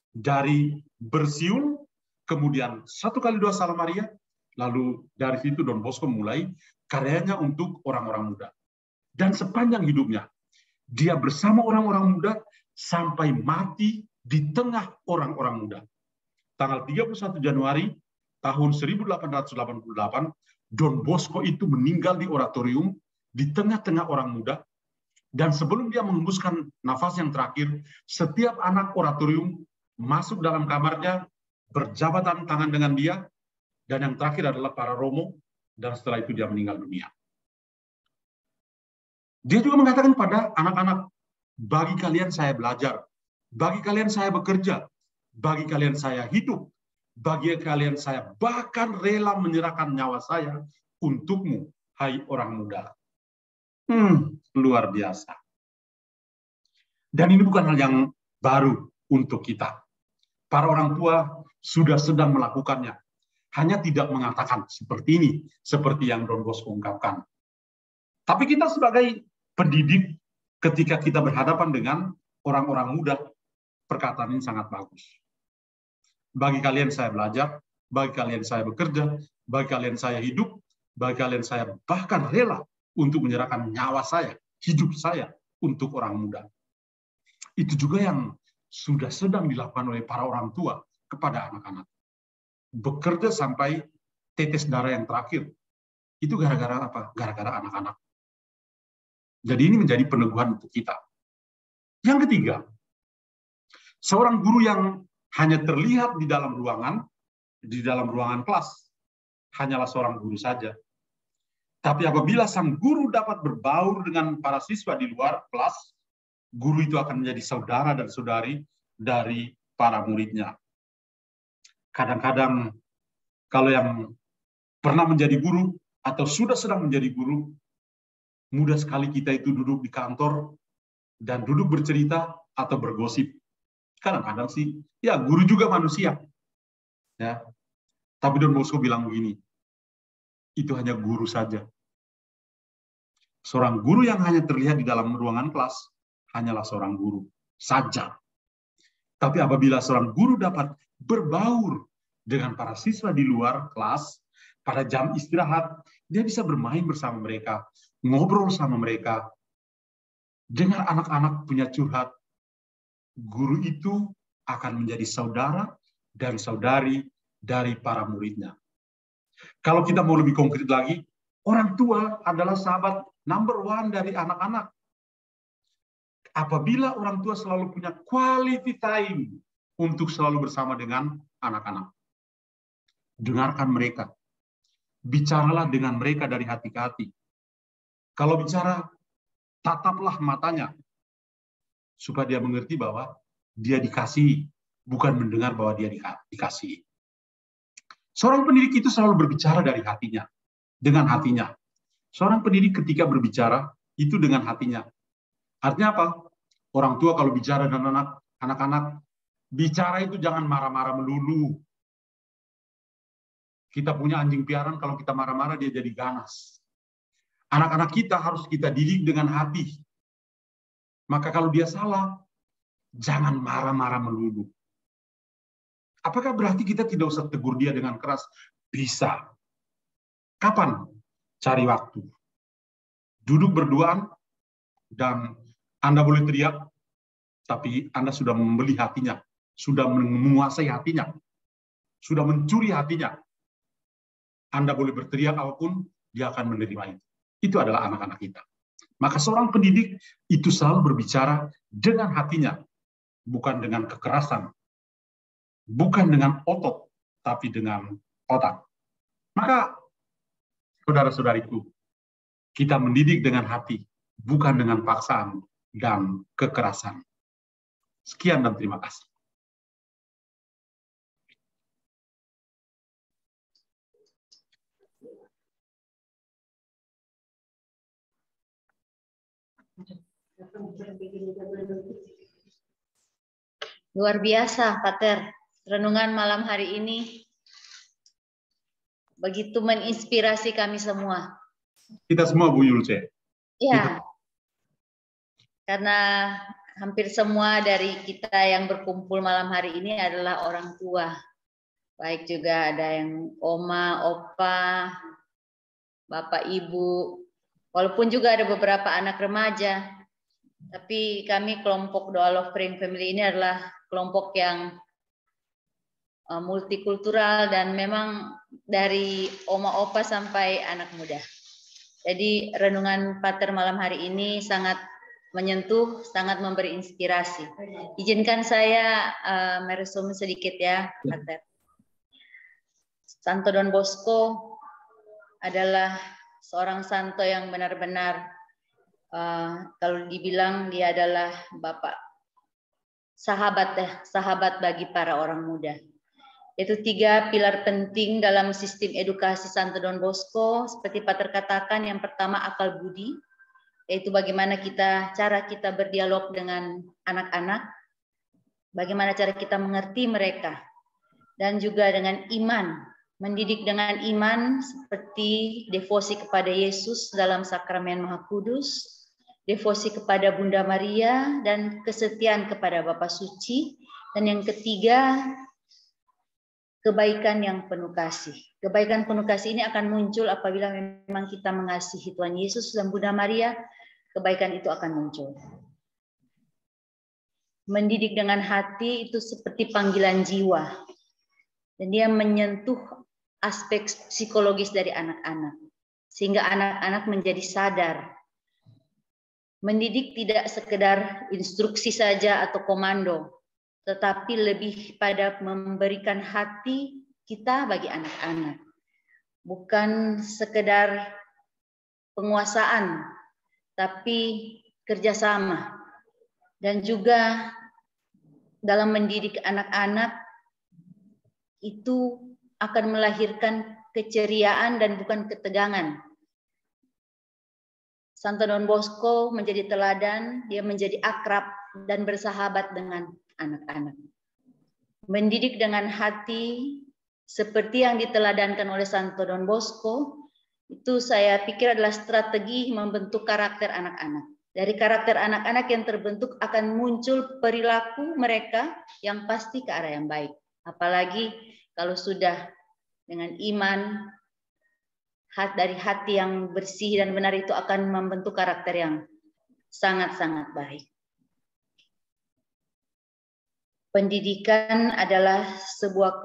Dari bersiul, kemudian 1 kali doa Salam Maria, lalu dari situ Don Bosco mulai karyanya untuk orang-orang muda. Dan sepanjang hidupnya, dia bersama orang-orang muda sampai mati di tengah orang-orang muda. Tanggal 31 Januari tahun 1888, Don Bosco itu meninggal di oratorium di tengah-tengah orang muda. Dan sebelum dia menghembuskan nafas yang terakhir, setiap anak oratorium masuk dalam kamarnya, berjabatan tangan dengan dia, dan yang terakhir adalah para romo, dan setelah itu dia meninggal dunia. Dia juga mengatakan pada anak-anak, bagi kalian saya belajar, bagi kalian saya bekerja, bagi kalian saya hidup, bagi kalian saya bahkan rela menyerahkan nyawa saya untukmu, hai orang muda. Luar biasa. Dan ini bukan hal yang baru untuk kita. Para orang tua sudah sedang melakukannya. Hanya tidak mengatakan seperti ini, seperti yang Don Bosco ungkapkan. Tapi kita sebagai pendidik, ketika kita berhadapan dengan orang-orang muda, perkataan ini sangat bagus. Bagi kalian saya belajar, bagi kalian saya bekerja, bagi kalian saya hidup, bagi kalian saya bahkan rela untuk menyerahkan nyawa saya, hidup saya untuk orang muda. Itu juga yang sudah sedang dilakukan oleh para orang tua kepada anak-anak. Bekerja sampai tetes darah yang terakhir. Itu gara-gara apa? Gara-gara anak-anak. Jadi ini menjadi peneguhan untuk kita. Yang ketiga, seorang guru yang hanya terlihat di dalam ruangan kelas, hanyalah seorang guru saja. Tapi apabila sang guru dapat berbaur dengan para siswa di luar kelas, guru itu akan menjadi saudara dan saudari dari para muridnya. Kadang-kadang kalau yang pernah menjadi guru atau sudah sedang menjadi guru, mudah sekali kita itu duduk di kantor dan duduk bercerita atau bergosip. Kadang-kadang sih, ya guru juga manusia. Ya. Tapi Don Bosco bilang begini, itu hanya guru saja. Seorang guru yang hanya terlihat di dalam ruangan kelas, hanyalah seorang guru saja. Tapi apabila seorang guru dapat berbaur dengan para siswa di luar kelas, pada jam istirahat, dia bisa bermain bersama mereka, ngobrol sama mereka, Dengar anak-anak punya curhat, guru itu akan menjadi saudara dan saudari dari para muridnya. Kalau kita mau lebih konkret lagi, orang tua adalah sahabat number one dari anak-anak. Apabila orang tua selalu punya quality time untuk selalu bersama dengan anak-anak, dengarkan mereka. Bicaralah dengan mereka dari hati ke hati. Kalau bicara, tataplah matanya, supaya dia mengerti bahwa dia dikasihi, bukan mendengar bahwa dia dikasihi. Seorang pendidik itu selalu berbicara dari hatinya, dengan hatinya. Seorang pendidik ketika berbicara, itu dengan hatinya. Artinya apa? Orang tua kalau bicara dengan anak-anak, bicara itu jangan marah-marah melulu. Kita punya anjing piaraan, kalau kita marah-marah dia jadi ganas. Anak-anak kita harus kita didik dengan hati. Maka kalau dia salah, jangan marah-marah melulu. Apakah berarti kita tidak usah tegur dia dengan keras? Bisa. Kapan? Cari waktu. Duduk berduaan, dan Anda boleh teriak, tapi Anda sudah membeli hatinya, sudah menguasai hatinya, sudah mencuri hatinya. Anda boleh berteriak apapun, dia akan menerima itu. Itu adalah anak-anak kita. Maka seorang pendidik itu selalu berbicara dengan hatinya, bukan dengan kekerasan, bukan dengan otot, tapi dengan otak. Maka, saudara-saudariku, kita mendidik dengan hati, bukan dengan paksaan dan kekerasan. Sekian dan terima kasih. Luar biasa, Pater. Renungan malam hari ini begitu menginspirasi kami semua. Kita semua, Bu Yulce. Ya, karena hampir semua dari kita yang berkumpul malam hari ini adalah orang tua. Baik juga ada yang oma, opa, bapak, ibu. Walaupun juga ada beberapa anak remaja. Tapi kami kelompok Doa Love Praying Family ini adalah kelompok yang multikultural dan memang dari oma opa sampai anak muda. Jadi renungan Pater malam hari ini sangat menyentuh, sangat memberi inspirasi. Izinkan saya meresum sedikit ya, Pater. Santo Don Bosco adalah seorang santo yang benar-benar kalau dibilang dia adalah bapak sahabat bagi para orang muda. Itu 3 pilar penting dalam sistem edukasi Santo Don Bosco. Seperti Pater katakan, yang pertama akal budi, yaitu bagaimana cara kita berdialog dengan anak-anak, bagaimana cara kita mengerti mereka, dan juga dengan iman, mendidik dengan iman seperti devosi kepada Yesus dalam sakramen Maha Kudus, devosi kepada Bunda Maria, dan kesetiaan kepada Bapa Suci, dan yang ketiga kebaikan yang penuh kasih. Kebaikan penuh kasih ini akan muncul apabila memang kita mengasihi Tuhan Yesus dan Bunda Maria, kebaikan itu akan muncul. Mendidik dengan hati itu seperti panggilan jiwa. Dan dia menyentuh aspek psikologis dari anak-anak. Sehingga anak-anak menjadi sadar. Mendidik tidak sekedar instruksi saja atau komando, tetapi lebih pada memberikan hati kita bagi anak-anak. Bukan sekedar penguasaan, tapi kerjasama. Dan juga dalam mendidik anak-anak itu akan melahirkan keceriaan dan bukan ketegangan. Santo Don Bosco menjadi teladan, dia menjadi akrab dan bersahabat dengan anak-anak. Mendidik dengan hati seperti yang diteladankan oleh Santo Don Bosco, itu saya pikir adalah strategi membentuk karakter anak-anak. Dari karakter anak-anak yang terbentuk akan muncul perilaku mereka yang pasti ke arah yang baik. Apalagi kalau sudah dengan iman, dari hati yang bersih dan benar, itu akan membentuk karakter yang sangat-sangat baik. Pendidikan adalah sebuah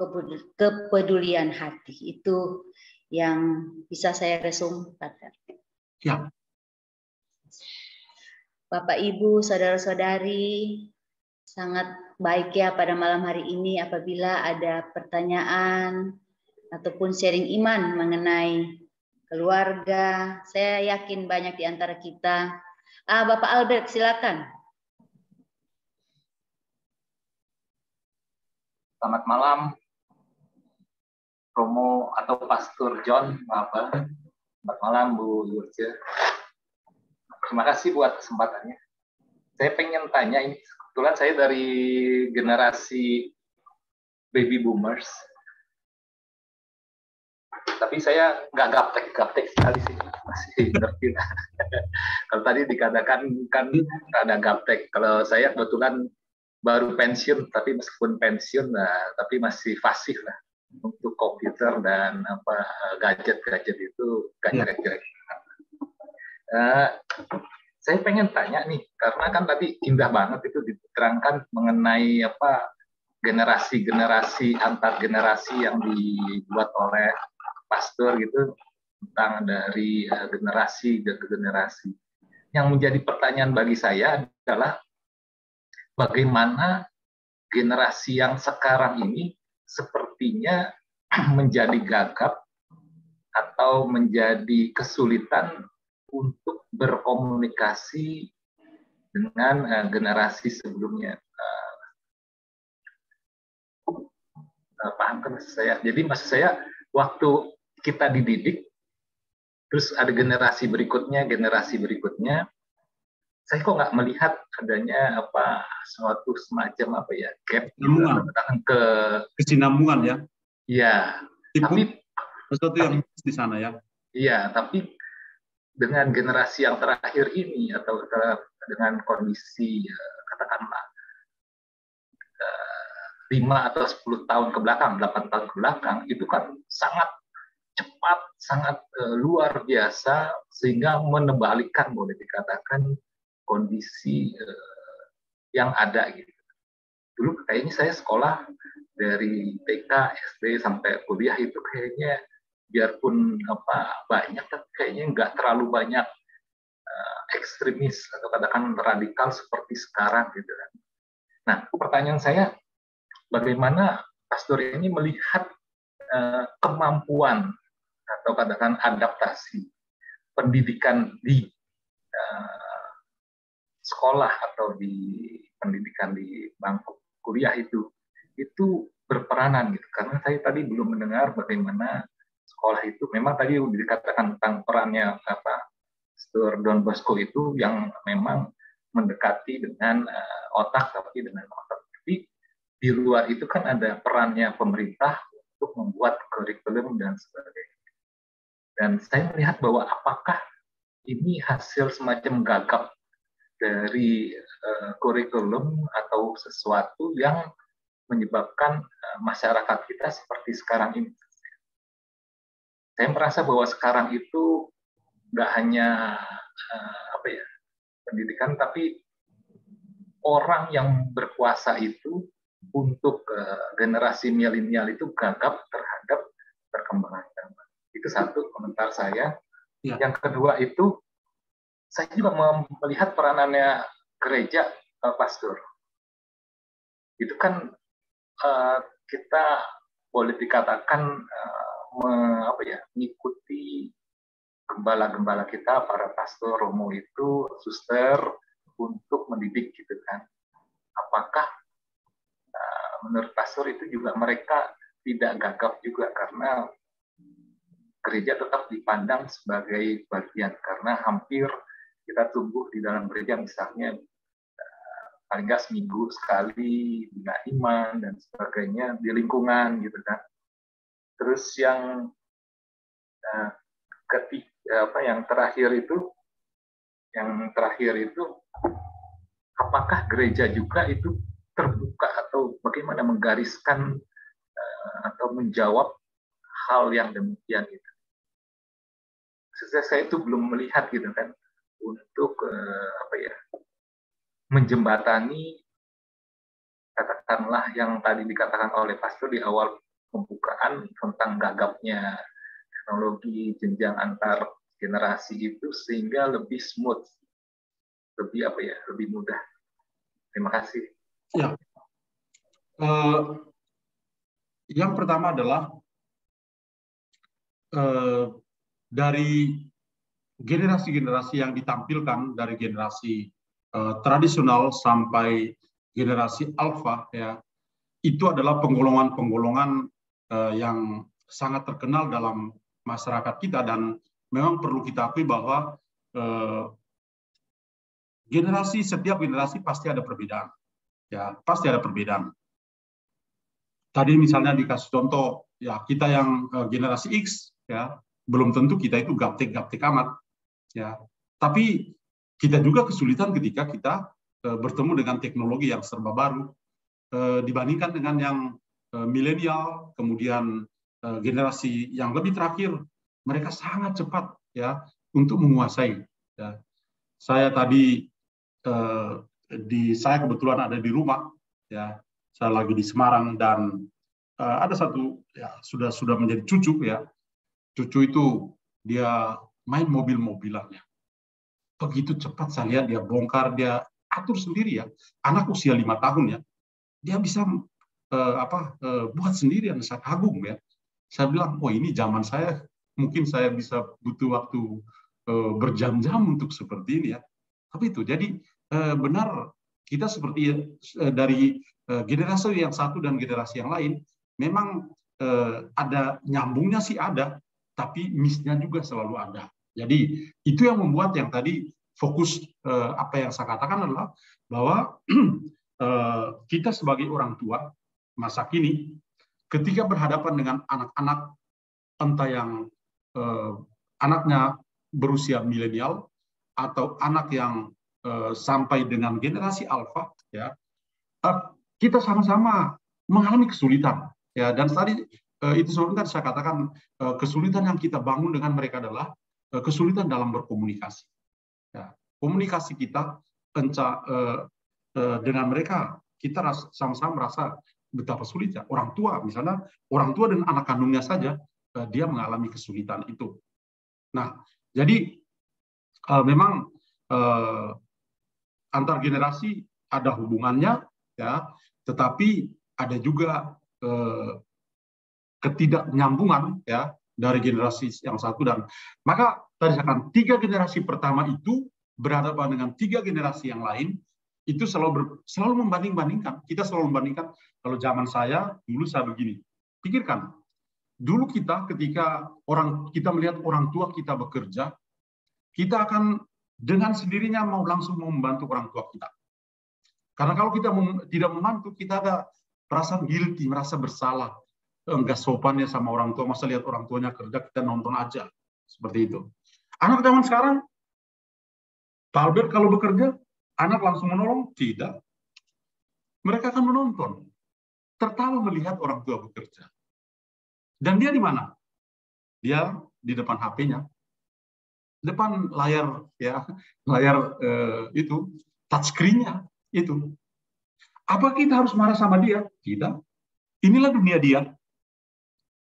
kepedulian hati. Itu yang bisa saya resum, Pater. Ya. Bapak, Ibu, saudara-saudari, sangat baik ya pada malam hari ini apabila ada pertanyaan ataupun sharing iman mengenai keluarga. Saya yakin banyak di antara kita. Bapak Albert, silakan. Selamat malam, Romo atau Pastor John, selamat malam Bu Yurce. Terima kasih buat kesempatannya. Saya pengen tanya, ini kebetulan saya dari generasi baby boomers, tapi saya nggak gaptek sekali sih, masih ngerti. Kalau tadi dikatakan kan ada gaptek, kalau saya kebetulan baru pensiun, tapi meskipun pensiun, tapi masih fasih lah untuk komputer dan gadget-gadget itu gak jelek-jelek. Saya pengen tanya nih, karena kan tadi indah banget itu diterangkan mengenai generasi-generasi antar generasi yang dibuat oleh pastor gitu, tentang dari generasi ke generasi. Yang menjadi pertanyaan bagi saya adalah bagaimana generasi yang sekarang ini sepertinya menjadi gagap atau menjadi kesulitan untuk berkomunikasi dengan generasi sebelumnya. Paham kan maksud saya? Jadi maksud saya, waktu kita dididik, terus ada generasi berikutnya, saya kok nggak melihat adanya suatu semacam gap ke kesinambungan ya. Iya. Tapi sesuatu yang di sana ya. Iya, tapi dengan generasi yang terakhir ini atau dengan kondisi katakanlah 5 atau 10 tahun ke belakang, 8 tahun ke belakang, itu kan sangat cepat, sangat luar biasa, sehingga menebalikan, boleh dikatakan, kondisi yang ada gitu. Dulu kayaknya saya sekolah dari TK, SD sampai kuliah itu kayaknya biarpun banyak, tapi kayaknya nggak terlalu banyak ekstremis atau katakan radikal seperti sekarang gitu kan. Nah, pertanyaan saya, bagaimana pastor ini melihat kemampuan atau katakan adaptasi pendidikan di sekolah atau di pendidikan di bangku kuliah itu berperanan gitu. Karena saya tadi belum mendengar bagaimana sekolah itu memang tadi dikatakan tentang perannya Pastor Don Bosco itu yang memang mendekati dengan otak, tapi dengan otak. Tapi di luar itu kan ada perannya pemerintah untuk membuat kurikulum dan sebagainya. Dan saya melihat bahwa apakah ini hasil semacam gagap dari kurikulum atau sesuatu yang menyebabkan masyarakat kita seperti sekarang ini. Saya merasa bahwa sekarang itu nggak hanya pendidikan, tapi orang yang berkuasa itu untuk generasi milenial itu gagap terhadap perkembangan zaman. Itu satu komentar saya. Ya. Yang kedua itu, saya juga melihat peranannya gereja, pastor. Itu kan kita boleh dikatakan mengikuti gembala-gembala kita, para pastor, romo itu, suster, untuk mendidik gitu kan. Apakah menurut pastor itu juga mereka tidak gagap juga, karena gereja tetap dipandang sebagai bagian, karena hampir kita tumbuh di dalam gereja misalnya paling nggak seminggu sekali, bina iman dan sebagainya di lingkungan gitu kan. Terus yang yang terakhir itu apakah gereja juga itu terbuka atau bagaimana menggariskan atau menjawab hal yang demikian gitu. Saya itu belum melihat gitu kan. untuk menjembatani, katakanlah yang tadi dikatakan oleh Pastor di awal pembukaan tentang gagapnya teknologi jenjang antar generasi itu sehingga lebih smooth, lebih mudah. Terima kasih. Ya, yang pertama adalah dari generasi-generasi yang ditampilkan dari generasi tradisional sampai generasi alfa, ya, itu adalah penggolongan-penggolongan yang sangat terkenal dalam masyarakat kita, dan memang perlu kita akui bahwa setiap generasi pasti ada perbedaan, ya, pasti ada perbedaan. Tadi misalnya dikasih contoh, ya, kita yang generasi X, ya, belum tentu kita itu gaptek amat, ya. Tapi kita juga kesulitan ketika kita bertemu dengan teknologi yang serba baru dibandingkan dengan yang milenial, kemudian generasi yang lebih terakhir, mereka sangat cepat, ya, untuk menguasai. Ya. Saya tadi saya kebetulan ada di rumah, ya. Saya lagi di Semarang dan ada satu, ya, sudah menjadi cucu, ya. Cucu itu dia main mobil-mobilannya. Begitu cepat saya lihat dia bongkar, dia atur sendiri, ya. Anak usia 5 tahun, ya. Dia bisa buat sendiri, dan saya kagum, ya. Saya bilang, oh, ini zaman saya, mungkin saya bisa butuh waktu berjam-jam untuk seperti ini, ya. Tapi itu, jadi benar kita seperti dari generasi yang satu dan generasi yang lain, memang ada nyambungnya sih ada, tapi miss-nya juga selalu ada. Jadi itu yang membuat yang tadi fokus apa yang saya katakan adalah bahwa kita sebagai orang tua masa kini, ketika berhadapan dengan anak-anak, entah yang anaknya berusia milenial atau anak yang sampai dengan generasi alfa, ya, kita sama-sama mengalami kesulitan, ya. Dan tadi itu sebenarnya saya katakan kesulitan yang kita bangun dengan mereka adalah kesulitan dalam berkomunikasi, ya. Komunikasi kita dengan mereka, kita sama-sama merasa betapa sulitnya. Orang tua, misalnya orang tua dan anak kandungnya saja dia mengalami kesulitan itu. Nah, jadi memang antar generasi ada hubungannya, ya, tetapi ada juga ketidaknyambungan, ya, dari generasi yang satu. Dan maka tadi saya katakan 3 generasi pertama itu berhadapan dengan 3 generasi yang lain, itu selalu membanding-bandingkan. Kita selalu membandingkan, kalau zaman saya dulu saya begini. Pikirkan, dulu kita ketika kita melihat orang tua kita bekerja, kita akan dengan sendirinya langsung membantu orang tua kita. Karena kalau kita tidak membantu, kita ada perasaan guilty, merasa bersalah, enggak sopannya sama orang tua, masa lihat orang tuanya kerja kita nonton aja, seperti itu. Anak zaman sekarang, Pak Albert kalau bekerja, anak langsung menolong? Tidak. Mereka akan menonton, tertawa melihat orang tua bekerja. Dan dia di mana? Dia di depan HP-nya, depan layar, ya, layar itu touchscreen-nya itu. Apa kita harus marah sama dia? Tidak. Inilah dunia dia.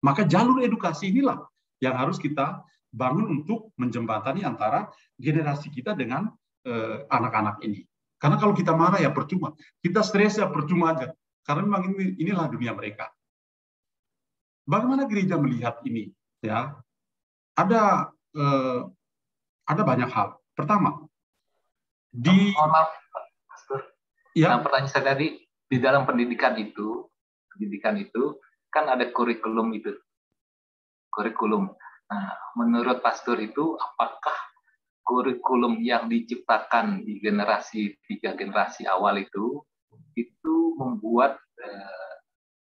Maka jalur edukasi inilah yang harus kita bangun untuk menjembatani antara generasi kita dengan anak-anak ini. Karena kalau kita marah ya percuma, kita stres ya percuma aja. Karena memang inilah dunia mereka. Bagaimana gereja melihat ini? Ya, ada banyak hal. Pertama, pertanyaan saya tadi, di dalam pendidikan itu kan ada kurikulum itu. Nah, menurut Pastor itu, apakah kurikulum yang diciptakan di tiga generasi awal itu membuat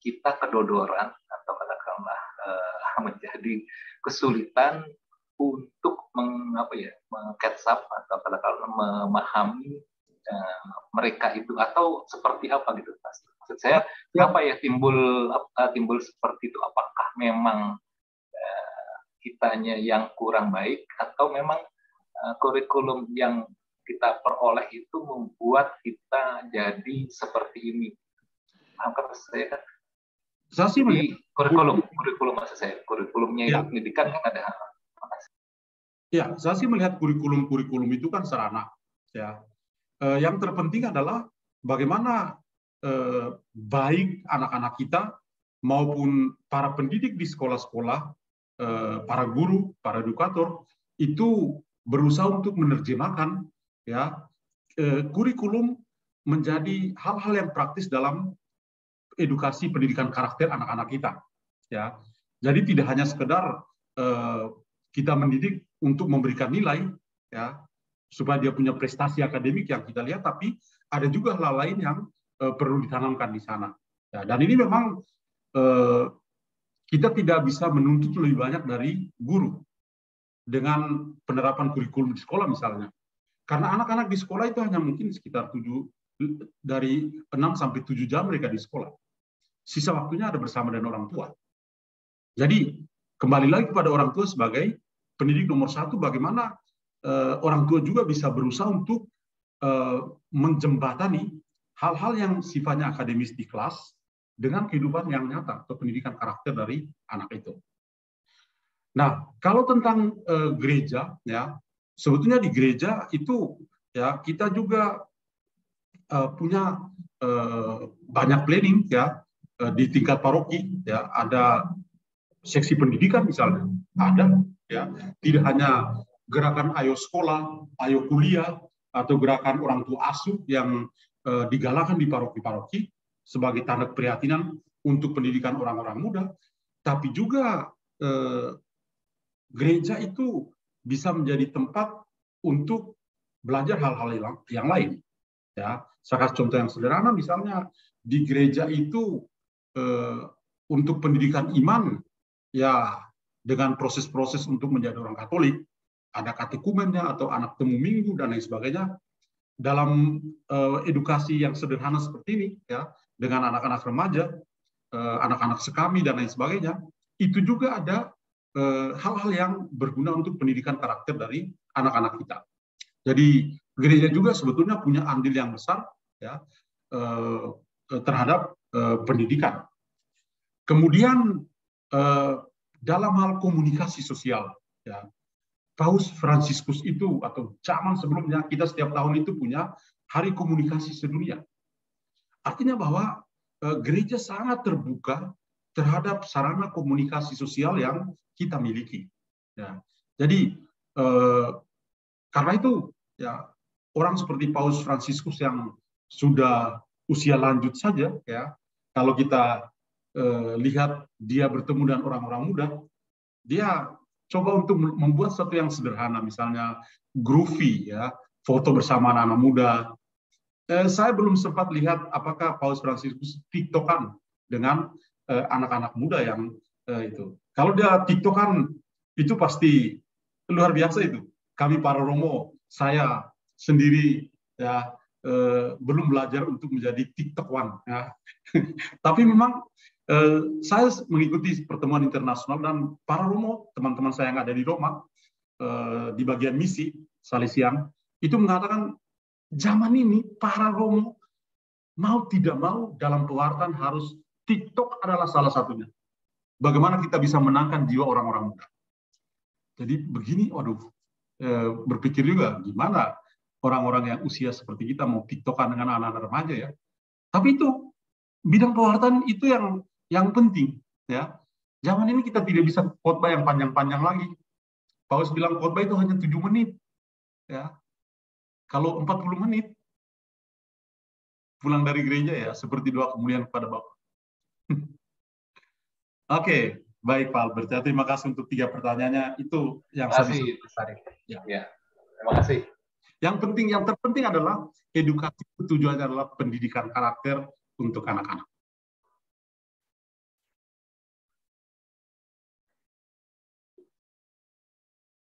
kita kedodoran atau katakanlah menjadi kesulitan untuk catch up atau katakanlah memahami mereka itu, atau seperti apa gitu, Pastor? Maksud saya, kenapa ya timbul seperti itu? Apakah memang kitanya yang kurang baik, atau memang kurikulum yang kita peroleh itu membuat kita jadi seperti ini. Paham kata saya kan? Saya sih Jadi kurikulum maksud saya, kurikulumnya itu ya. pendidikan kan ada. Ya, saya sih melihat kurikulum itu kan sarana. Ya, yang terpenting adalah bagaimana baik anak-anak kita maupun para pendidik di sekolah-sekolah, para guru, para edukator itu berusaha untuk menerjemahkan ya kurikulum menjadi hal-hal yang praktis dalam edukasi pendidikan karakter anak-anak kita. Ya, jadi tidak hanya sekedar kita mendidik untuk memberikan nilai, ya, supaya dia punya prestasi akademik yang kita lihat, tapi ada juga hal lain yang perlu ditanamkan di sana. Ya, dan ini memang kita tidak bisa menuntut lebih banyak dari guru dengan penerapan kurikulum di sekolah misalnya. Karena anak-anak di sekolah itu hanya mungkin sekitar 6 sampai 7 jam mereka di sekolah. Sisa waktunya ada bersama dengan orang tua. Jadi kembali lagi kepada orang tua sebagai pendidik nomor satu, bagaimana orang tua juga bisa berusaha untuk menjembatani hal-hal yang sifatnya akademis di kelas dengan kehidupan yang nyata atau pendidikan karakter dari anak itu. Nah, kalau tentang gereja, ya sebetulnya di gereja itu ya kita juga punya banyak planning ya di tingkat paroki, ya ada seksi pendidikan misalnya, ada ya, tidak hanya gerakan ayo sekolah, ayo kuliah, atau gerakan orang tua asuh yang digalakkan di paroki-paroki sebagai tanda keprihatinan untuk pendidikan orang-orang muda, tapi juga gereja itu bisa menjadi tempat untuk belajar hal-hal yang lain. Ya, saya kasih contoh yang sederhana, misalnya di gereja itu untuk pendidikan iman, ya dengan proses-proses untuk menjadi orang Katolik, ada katekumennya atau anak temu minggu dan lain sebagainya. Dalam edukasi yang sederhana seperti ini, ya dengan anak-anak remaja, anak-anak sekami dan lain sebagainya, itu juga ada hal-hal yang berguna untuk pendidikan karakter dari anak-anak kita. Jadi gereja juga sebetulnya punya andil yang besar ya terhadap pendidikan. Kemudian dalam hal komunikasi sosial, ya, Paus Fransiskus itu atau zaman sebelumnya kita setiap tahun itu punya Hari Komunikasi Sedunia. Artinya bahwa gereja sangat terbuka terhadap sarana komunikasi sosial yang kita miliki. Ya. Jadi karena itu ya orang seperti Paus Fransiskus yang sudah usia lanjut saja, ya kalau kita lihat dia bertemu dengan orang-orang muda, dia coba untuk membuat sesuatu yang sederhana, misalnya groovy, ya foto bersama anak-anak muda. Saya belum sempat lihat apakah Paus Fransiskus tiktokan dengan anak-anak muda yang itu. Kalau dia tiktokan itu pasti luar biasa itu. Kami para Romo, saya sendiri ya belum belajar untuk menjadi TikTok-wan. Ya. Tapi memang saya mengikuti pertemuan internasional dan para Romo, teman-teman saya yang ada di Roma, di bagian misi Salesian, itu mengatakan zaman ini para Romo mau tidak mau dalam pewartaan harus TikTok adalah salah satunya. Bagaimana kita bisa menangkan jiwa orang-orang muda. Jadi begini, waduh, berpikir juga gimana orang-orang yang usia seperti kita mau tiktokan dengan anak-anak remaja ya. Tapi itu bidang pewartaan itu yang penting ya. Zaman ini kita tidak bisa khotbah yang panjang-panjang lagi. Paus bilang khotbah itu hanya 7 menit ya. Kalau 40 menit pulang dari gereja ya seperti doa kemuliaan kepada Bapa. Oke. Baik Pak Albert, terima kasih untuk 3 pertanyaannya. Itu yang saya bisa tarik. Ya, terima kasih. Yang terpenting adalah edukasi, tujuannya adalah pendidikan karakter untuk anak-anak.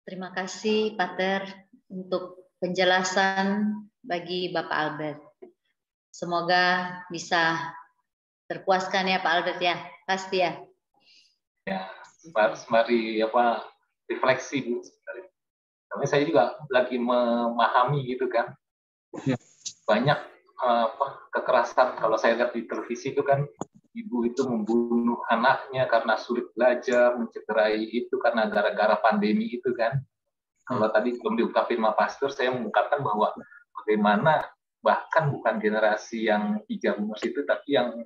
Terima kasih Pater untuk penjelasan bagi Bapak Albert. Semoga bisa terpuaskan ya Pak Albert ya, pasti ya. Ya, mari refleksi Bu. Tapi saya juga lagi memahami gitu kan. Ya. Banyak kekerasan, kalau saya lihat di televisi itu kan, ibu itu membunuh anaknya karena sulit belajar, mencederai itu karena gara-gara pandemi itu kan. Kalau tadi belum diungkapin sama Pastor, saya mengungkapkan bahwa bagaimana bahkan bukan generasi yang 3 umur itu, tapi yang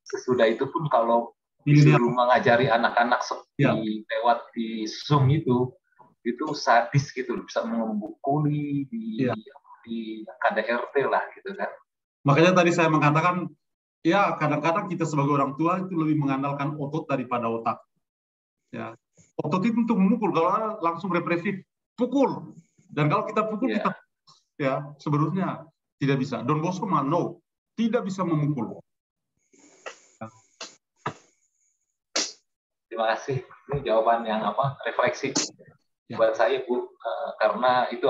sesudah itu pun kalau disuruh mengajari anak-anak seperti lewat di Zoom itu sadis gitu, bisa membukuli di KDRT lah gitu kan. Makanya tadi saya mengatakan, ya kadang-kadang kita sebagai orang tua itu lebih mengandalkan otot daripada otak. Ya, otot itu untuk memukul, kalau langsung represif, pukul. Dan kalau kita pukul, kita ya sebenarnya tidak bisa. Don Bosco mah no, tidak bisa memukul. Ya. Terima kasih. Ini jawaban yang refleksi buat saya, Bu. Karena itu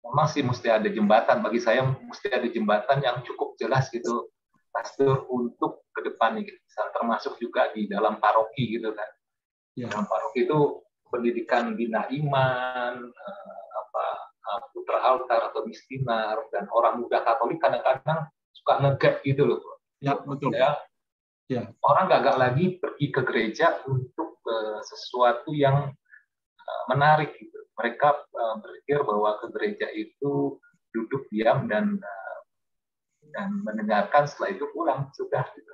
memang sih mesti ada jembatan. Bagi saya mesti ada jembatan yang cukup jelas gitu, Pastor, untuk ke depan gitu. Termasuk juga di dalam paroki gitu kan. Dalam paroki itu pendidikan bina iman, putra altar atau mistinar, dan orang muda Katolik kadang-kadang suka ngegap gitu loh. Ya, betul. Ya. Orang gak lagi pergi ke gereja untuk sesuatu yang menarik gitu. Mereka berpikir bahwa ke gereja itu duduk diam dan mendengarkan, setelah itu pulang sudah gitu.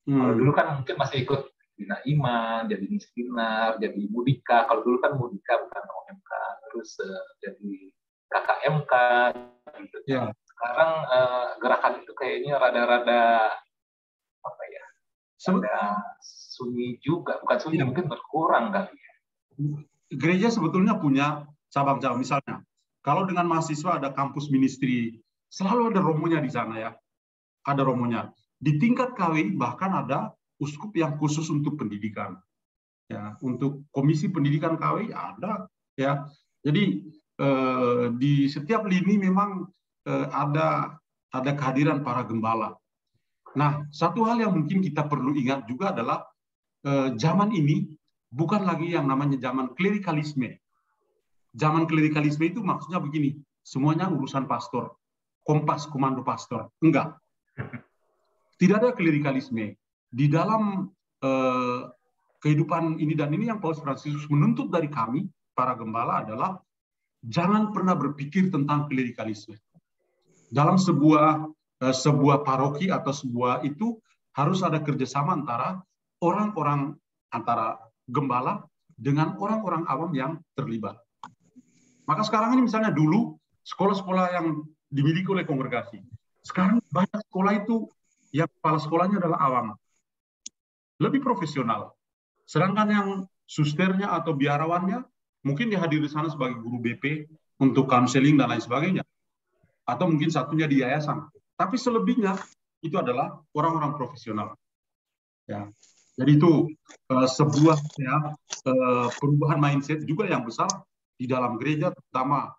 Kalau dulu kan mungkin masih ikut bina iman, jadi mistinar, jadi mudika. Kalau dulu kan mudika bukan OMK, terus jadi KKMK gitu. Ya. Sekarang gerakan itu kayaknya rada-rada ada sunyi juga, bukan sunyi, mungkin berkurang kali ya. Gereja sebetulnya punya cabang-cabang. Misalnya, kalau dengan mahasiswa ada kampus ministry, selalu ada romonya di sana ya. Ada romonya. Di tingkat KWI bahkan ada uskup yang khusus untuk pendidikan. Ya, untuk komisi pendidikan KWI ada ya. Jadi di setiap lini memang ada kehadiran para gembala. Nah, satu hal yang mungkin kita perlu ingat juga adalah zaman ini bukan lagi yang namanya zaman klerikalisme. Zaman klerikalisme itu maksudnya begini, semuanya urusan pastor, kompas komando pastor. Enggak. Tidak ada klerikalisme. Di dalam kehidupan ini dan ini yang Paus Fransiskus menuntut dari kami, para gembala, adalah jangan pernah berpikir tentang klerikalisme. Dalam sebuah paroki atau sebuah itu harus ada kerjasama antara orang-orang, antara gembala dengan orang-orang awam yang terlibat. Maka sekarang ini misalnya dulu sekolah-sekolah yang dimiliki oleh kongregasi, sekarang banyak sekolah itu yang kepala sekolahnya adalah awam, lebih profesional. Sedangkan yang susternya atau biarawannya mungkin dihadir di sana sebagai guru BP untuk counseling dan lain sebagainya, atau mungkin satunya di yayasan. Tapi selebihnya itu adalah orang-orang profesional. Ya, jadi itu sebuah perubahan mindset juga yang besar di dalam gereja, terutama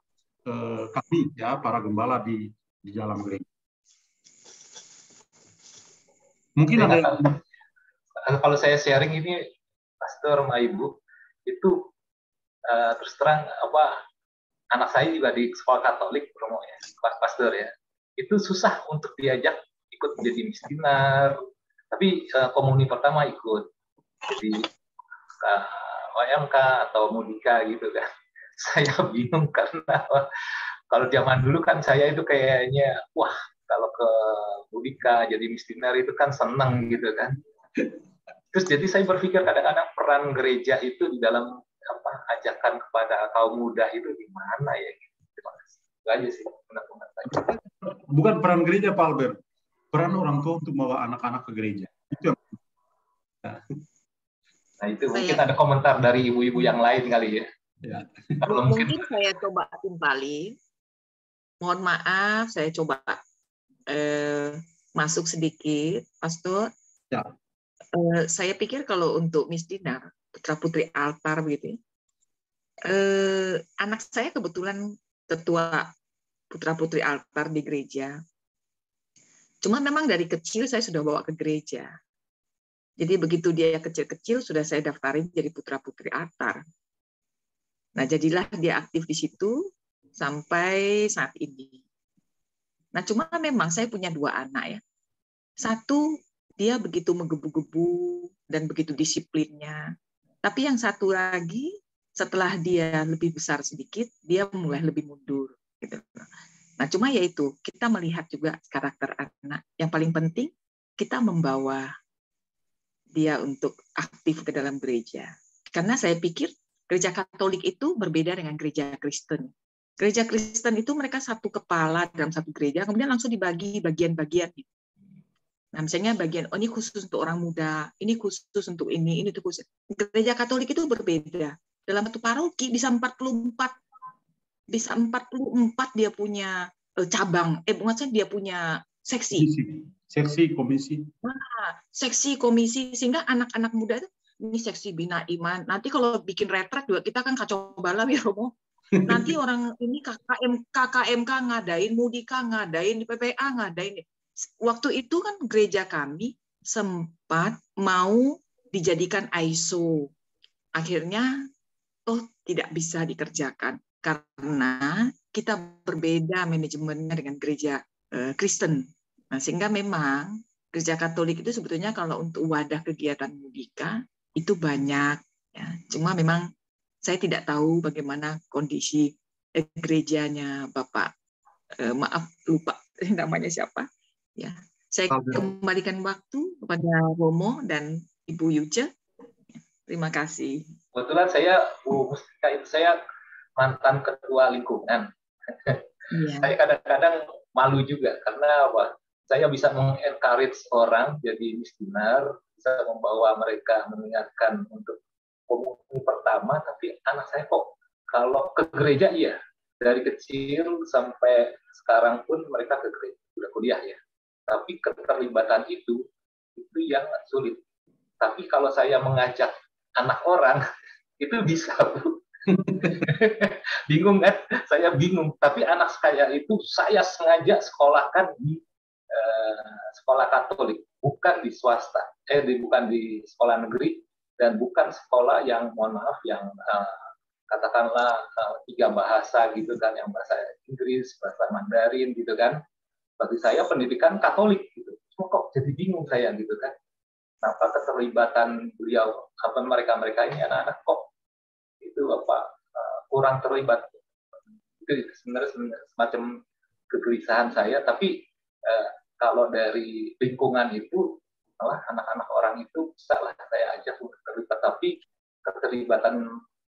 kami ya para gembala di dalam gereja. Mungkin ada. Kalau saya sharing ini, Pastor sama Ibu, itu terus terang anak saya juga di sekolah Katolik, Pastor ya. Itu susah untuk diajak ikut jadi mistinar, tapi komuni pertama ikut jadi OMK atau mudika gitu kan. Saya bingung karena kalau zaman dulu kan saya itu kayaknya wah, kalau ke mudika jadi mistinar itu kan senang gitu kan. Terus jadi saya berpikir kadang-kadang peran gereja itu di dalam ajakan kepada kaum muda itu di mana ya? Terima kasih. Itu aja sih benar-benar saja. Bukan peran gereja, Pak Albert. Peran orang tua untuk membawa anak-anak ke gereja. Itu yang... Nah, itu mungkin ada komentar dari ibu-ibu yang lain kali ya. Ya. Mungkin saya coba timpali. Mohon maaf, saya coba masuk sedikit, Pastor. Ya. Saya pikir kalau untuk misdinar, putra-putri altar begitu, anak saya kebetulan ketua putra-putri altar di gereja. Cuma memang dari kecil saya sudah bawa ke gereja. Jadi begitu dia kecil-kecil sudah saya daftarin jadi putra-putri altar. Nah, jadilah dia aktif di situ sampai saat ini. Nah, cuma memang saya punya 2 anak ya. Satu, dia begitu menggebu-gebu dan begitu disiplinnya. Tapi yang satu lagi, setelah dia lebih besar sedikit, dia mulai lebih mundur. Gitu. Nah, cuma yaitu, kita melihat juga karakter anak. Yang paling penting, kita membawa dia untuk aktif ke dalam gereja. Karena saya pikir gereja Katolik itu berbeda dengan gereja Kristen. Gereja Kristen itu mereka satu kepala dalam satu gereja, kemudian langsung dibagi bagian-bagian. Nah, misalnya bagian, oh ini khusus untuk orang muda, ini khusus untuk ini itu khusus. Gereja Katolik itu berbeda. Dalam satu paroki bisa 44 dia punya cabang, maksudnya dia punya seksi. Seksi, komisi. Nah, seksi, komisi, sehingga anak-anak muda itu, ini seksi Bina Iman. Nanti kalau bikin retret juga kita kan kacau balau ya Romo. Nanti orang ini KKMK ngadain, Mudika ngadain, di PPA ngadain. Waktu itu kan gereja kami sempat mau dijadikan ISO. Akhirnya tidak bisa dikerjakan karena kita berbeda manajemennya dengan gereja Kristen. Nah, sehingga memang gereja Katolik itu sebetulnya kalau untuk wadah kegiatan Mudika itu banyak. Ya. Cuma memang saya tidak tahu bagaimana kondisi gerejanya Bapak. Maaf, lupa namanya siapa. Ya, saya kembalikan waktu kepada Romo dan Ibu Yuce. Terima kasih. Kebetulan saya Bu Mustika itu saya mantan ketua lingkungan. Ya. Saya kadang-kadang malu juga karena apa? Saya bisa mengencourage orang jadi misioner, bisa membawa mereka mengingatkan untuk komunitas pertama, tapi anak saya kok kalau ke gereja iya, dari kecil sampai sekarang pun mereka ke gereja, sudah kuliah ya. Tapi keterlibatan itu yang sulit. Tapi kalau saya mengajak anak orang, itu bisa, Bu. Bingung kan? Saya bingung. Tapi anak saya itu saya sengaja sekolahkan di sekolah Katolik, bukan di swasta, bukan di sekolah negeri, dan bukan sekolah yang mohon maaf yang katakanlah 3 bahasa gitu kan, yang bahasa Inggris, bahasa Mandarin gitu kan. Bagi saya pendidikan Katolik gitu. Cuma kok jadi bingung saya gitu kan. Kenapa keterlibatan beliau, mereka ini anak-anak kok itu kurang terlibat. Itu sebenarnya semacam kegelisahan saya, tapi kalau dari lingkungan itu malah anak-anak orang itu bisa lah saya ajak untuk terlibat, tapi keterlibatan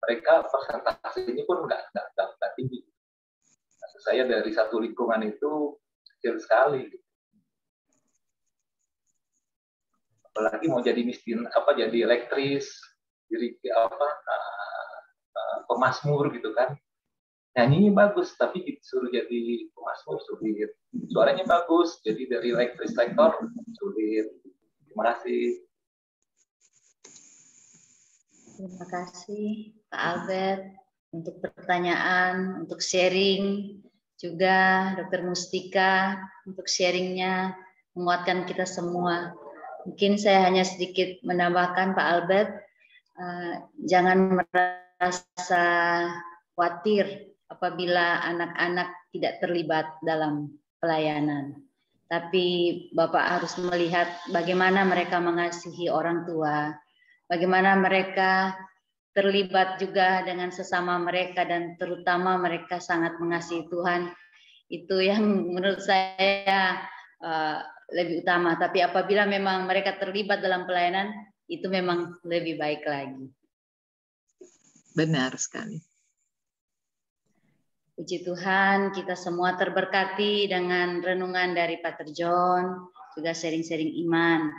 mereka persentase ini pun nggak tinggi. Maksud saya dari satu lingkungan itu kecil sekali. Apalagi mau jadi jadi elektris, jadi pemazmur gitu kan. Nyanyinya bagus, tapi disuruh jadi pemazmur sulit. Suaranya bagus, jadi dari elektris sektor sulit. Terima kasih. Terima kasih Pak Albert untuk pertanyaan, untuk sharing, juga Dr. Mustika untuk sharingnya, menguatkan kita semua. Mungkin saya hanya sedikit menambahkan Pak Albert, jangan merasa khawatir apabila anak-anak tidak terlibat dalam pelayanan. Tapi Bapak harus melihat bagaimana mereka mengasihi orang tua, bagaimana mereka terlibat juga dengan sesama mereka, dan terutama mereka sangat mengasihi Tuhan. Itu yang menurut saya lebih utama. Tapi apabila memang mereka terlibat dalam pelayanan, itu memang lebih baik lagi. Benar sekali. Puji Tuhan, kita semua terberkati dengan renungan dari Pater John, juga sharing-sharing iman.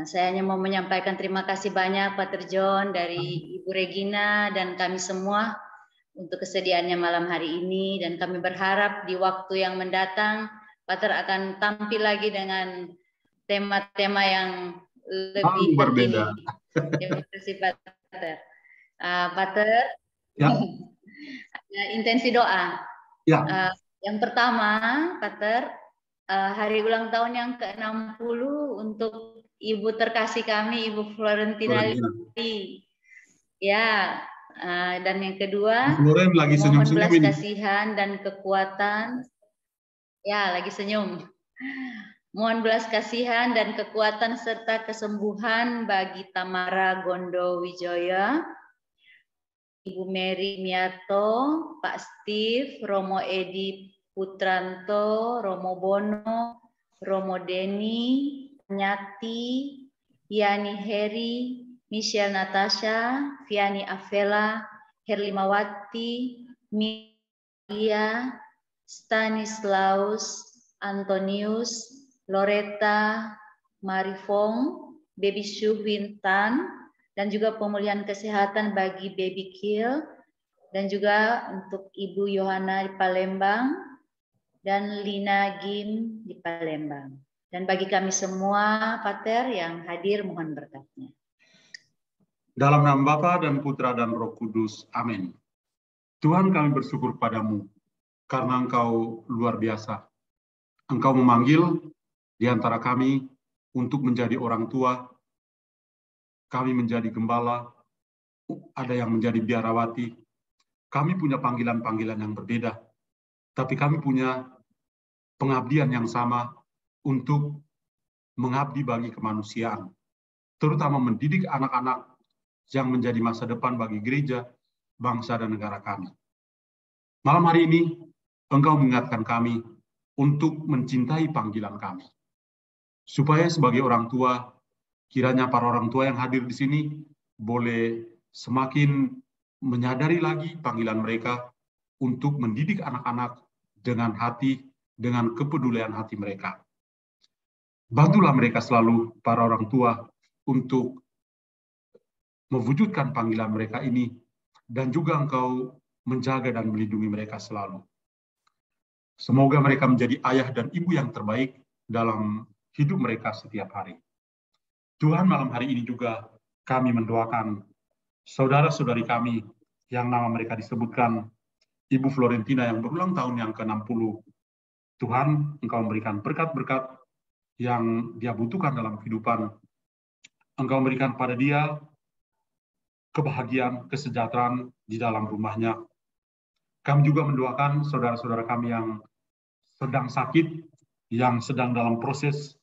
Saya hanya mau menyampaikan terima kasih banyak Pater John, dari Ibu Regina dan kami semua untuk kesediaannya malam hari ini, dan kami berharap di waktu yang mendatang Pater akan tampil lagi dengan tema-tema yang lebih berbeda. Terima kasih Pater. Pater, ya. Intensi doa. Ya. Yang pertama, Pater, hari ulang tahun yang ke-60 untuk Ibu terkasih kami, Ibu Florentina Lee. Ya, Dan yang kedua, Loren lagi mohon senyum-senyum belas ini. kasihan dan kekuatan. Ya, lagi senyum. Mohon belas kasihan dan kekuatan serta kesembuhan bagi Tamara Gondo Wijoyo, Ibu Mary Miarto, Pak Steve, Romo Edi Putranto, Romo Bono, Romo Deni, Nyati, Yani Heri, Michelle Natasha, Viani Avela, Herlimawati, Mia, Stanislaus, Antonius, Loretta, Marifong, Baby Syuhwintan, dan juga pemulihan kesehatan bagi Baby Kiel, dan juga untuk Ibu Yohana di Palembang, dan Lina Gim di Palembang. Dan bagi kami semua, Pater yang hadir, mohon berkatnya. Dalam nama Bapa dan Putra dan Roh Kudus. Amin. Tuhan, kami bersyukur padamu karena Engkau luar biasa. Engkau memanggil di antara kami untuk menjadi orang tua. Kami menjadi gembala, ada yang menjadi biarawati. Kami punya panggilan-panggilan yang berbeda, tapi kami punya pengabdian yang sama untuk mengabdi bagi kemanusiaan, terutama mendidik anak-anak yang menjadi masa depan bagi gereja, bangsa, dan negara kami. Malam hari ini, Engkau mengingatkan kami untuk mencintai panggilan kami. Supaya sebagai orang tua, kiranya para orang tua yang hadir di sini boleh semakin menyadari lagi panggilan mereka untuk mendidik anak-anak dengan hati, dengan kepedulian hati mereka. Bantulah mereka selalu, para orang tua, untuk mewujudkan panggilan mereka ini, dan juga Engkau menjaga dan melindungi mereka selalu. Semoga mereka menjadi ayah dan ibu yang terbaik dalam hidup mereka setiap hari. Tuhan, malam hari ini juga kami mendoakan saudara-saudari kami yang nama mereka disebutkan, Ibu Florentina yang berulang tahun yang ke-60. Tuhan, Engkau memberikan berkat-berkat yang dia butuhkan dalam kehidupan. Engkau memberikan pada dia kebahagiaan, kesejahteraan di dalam rumahnya. Kami juga mendoakan saudara-saudara kami yang sedang sakit, yang sedang dalam proses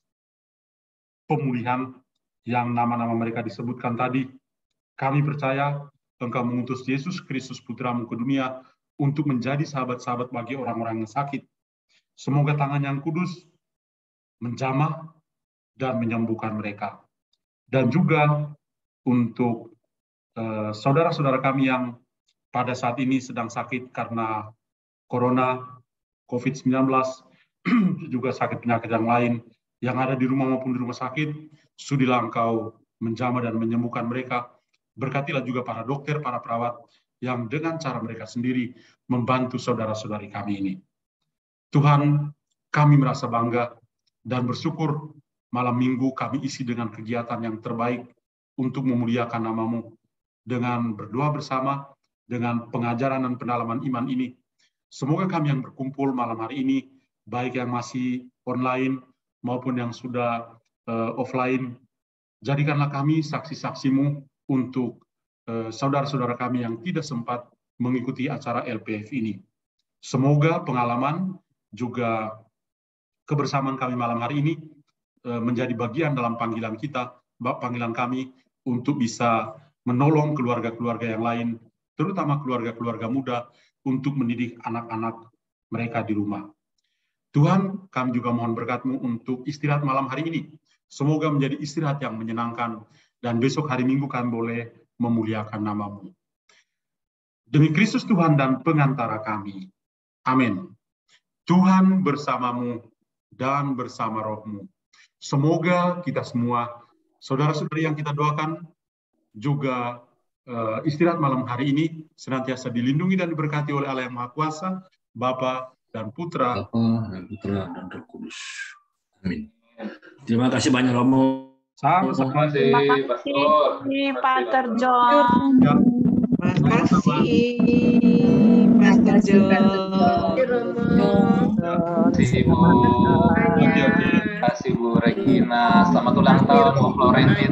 pemulihan, yang nama-nama mereka disebutkan tadi. Kami percaya Engkau mengutus Yesus Kristus Putra-Mu ke dunia untuk menjadi sahabat-sahabat bagi orang-orang yang sakit. Semoga tangan yang kudus menjamah dan menyembuhkan mereka. Dan juga untuk saudara-saudara kami yang pada saat ini sedang sakit karena Corona, COVID-19, juga sakit penyakit yang lain, yang ada di rumah maupun di rumah sakit, sudilah Engkau menjamah dan menyembuhkan mereka. Berkatilah juga para dokter, para perawat, yang dengan cara mereka sendiri membantu saudara-saudari kami ini. Tuhan, kami merasa bangga dan bersyukur malam minggu kami isi dengan kegiatan yang terbaik untuk memuliakan nama-Mu, dengan berdoa bersama, dengan pengajaran dan pendalaman iman ini. Semoga kami yang berkumpul malam hari ini, baik yang masih online maupun yang sudah offline, jadikanlah kami saksi-saksi-Mu untuk saudara-saudara kami yang tidak sempat mengikuti acara LPF ini. Semoga pengalaman juga kebersamaan kami malam hari ini menjadi bagian dalam panggilan kita, panggilan kami untuk bisa menolong keluarga-keluarga yang lain, terutama keluarga-keluarga muda, untuk mendidik anak-anak mereka di rumah. Tuhan, kami juga mohon berkat-Mu untuk istirahat malam hari ini. Semoga menjadi istirahat yang menyenangkan, dan besok hari Minggu kami boleh memuliakan nama-Mu. Demi Kristus Tuhan dan pengantara kami. Amin. Tuhan bersama-Mu dan bersama roh-Mu. Semoga kita semua, saudara-saudari yang kita doakan, juga istirahat malam hari ini senantiasa dilindungi dan diberkati oleh Allah yang Maha Kuasa, Bapa dan Putra, dan Roh Kudus. Amin. Terima kasih banyak Romo. Sama-sama. Terima kasih, Pater John. Ya. Terima kasih, Pater John. Terima kasih Bu Regina. Selamat ulang tahun Bu Florentin.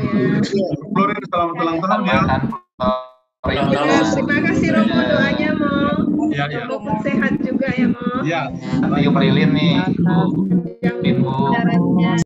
Florentin, selamat ulang tahun ya. Terima kasih Romo doanya Mo. Ya, ya. Semoga sehat juga ya Mo. Ya. Ayo Prilin nih. Yang Bimbo.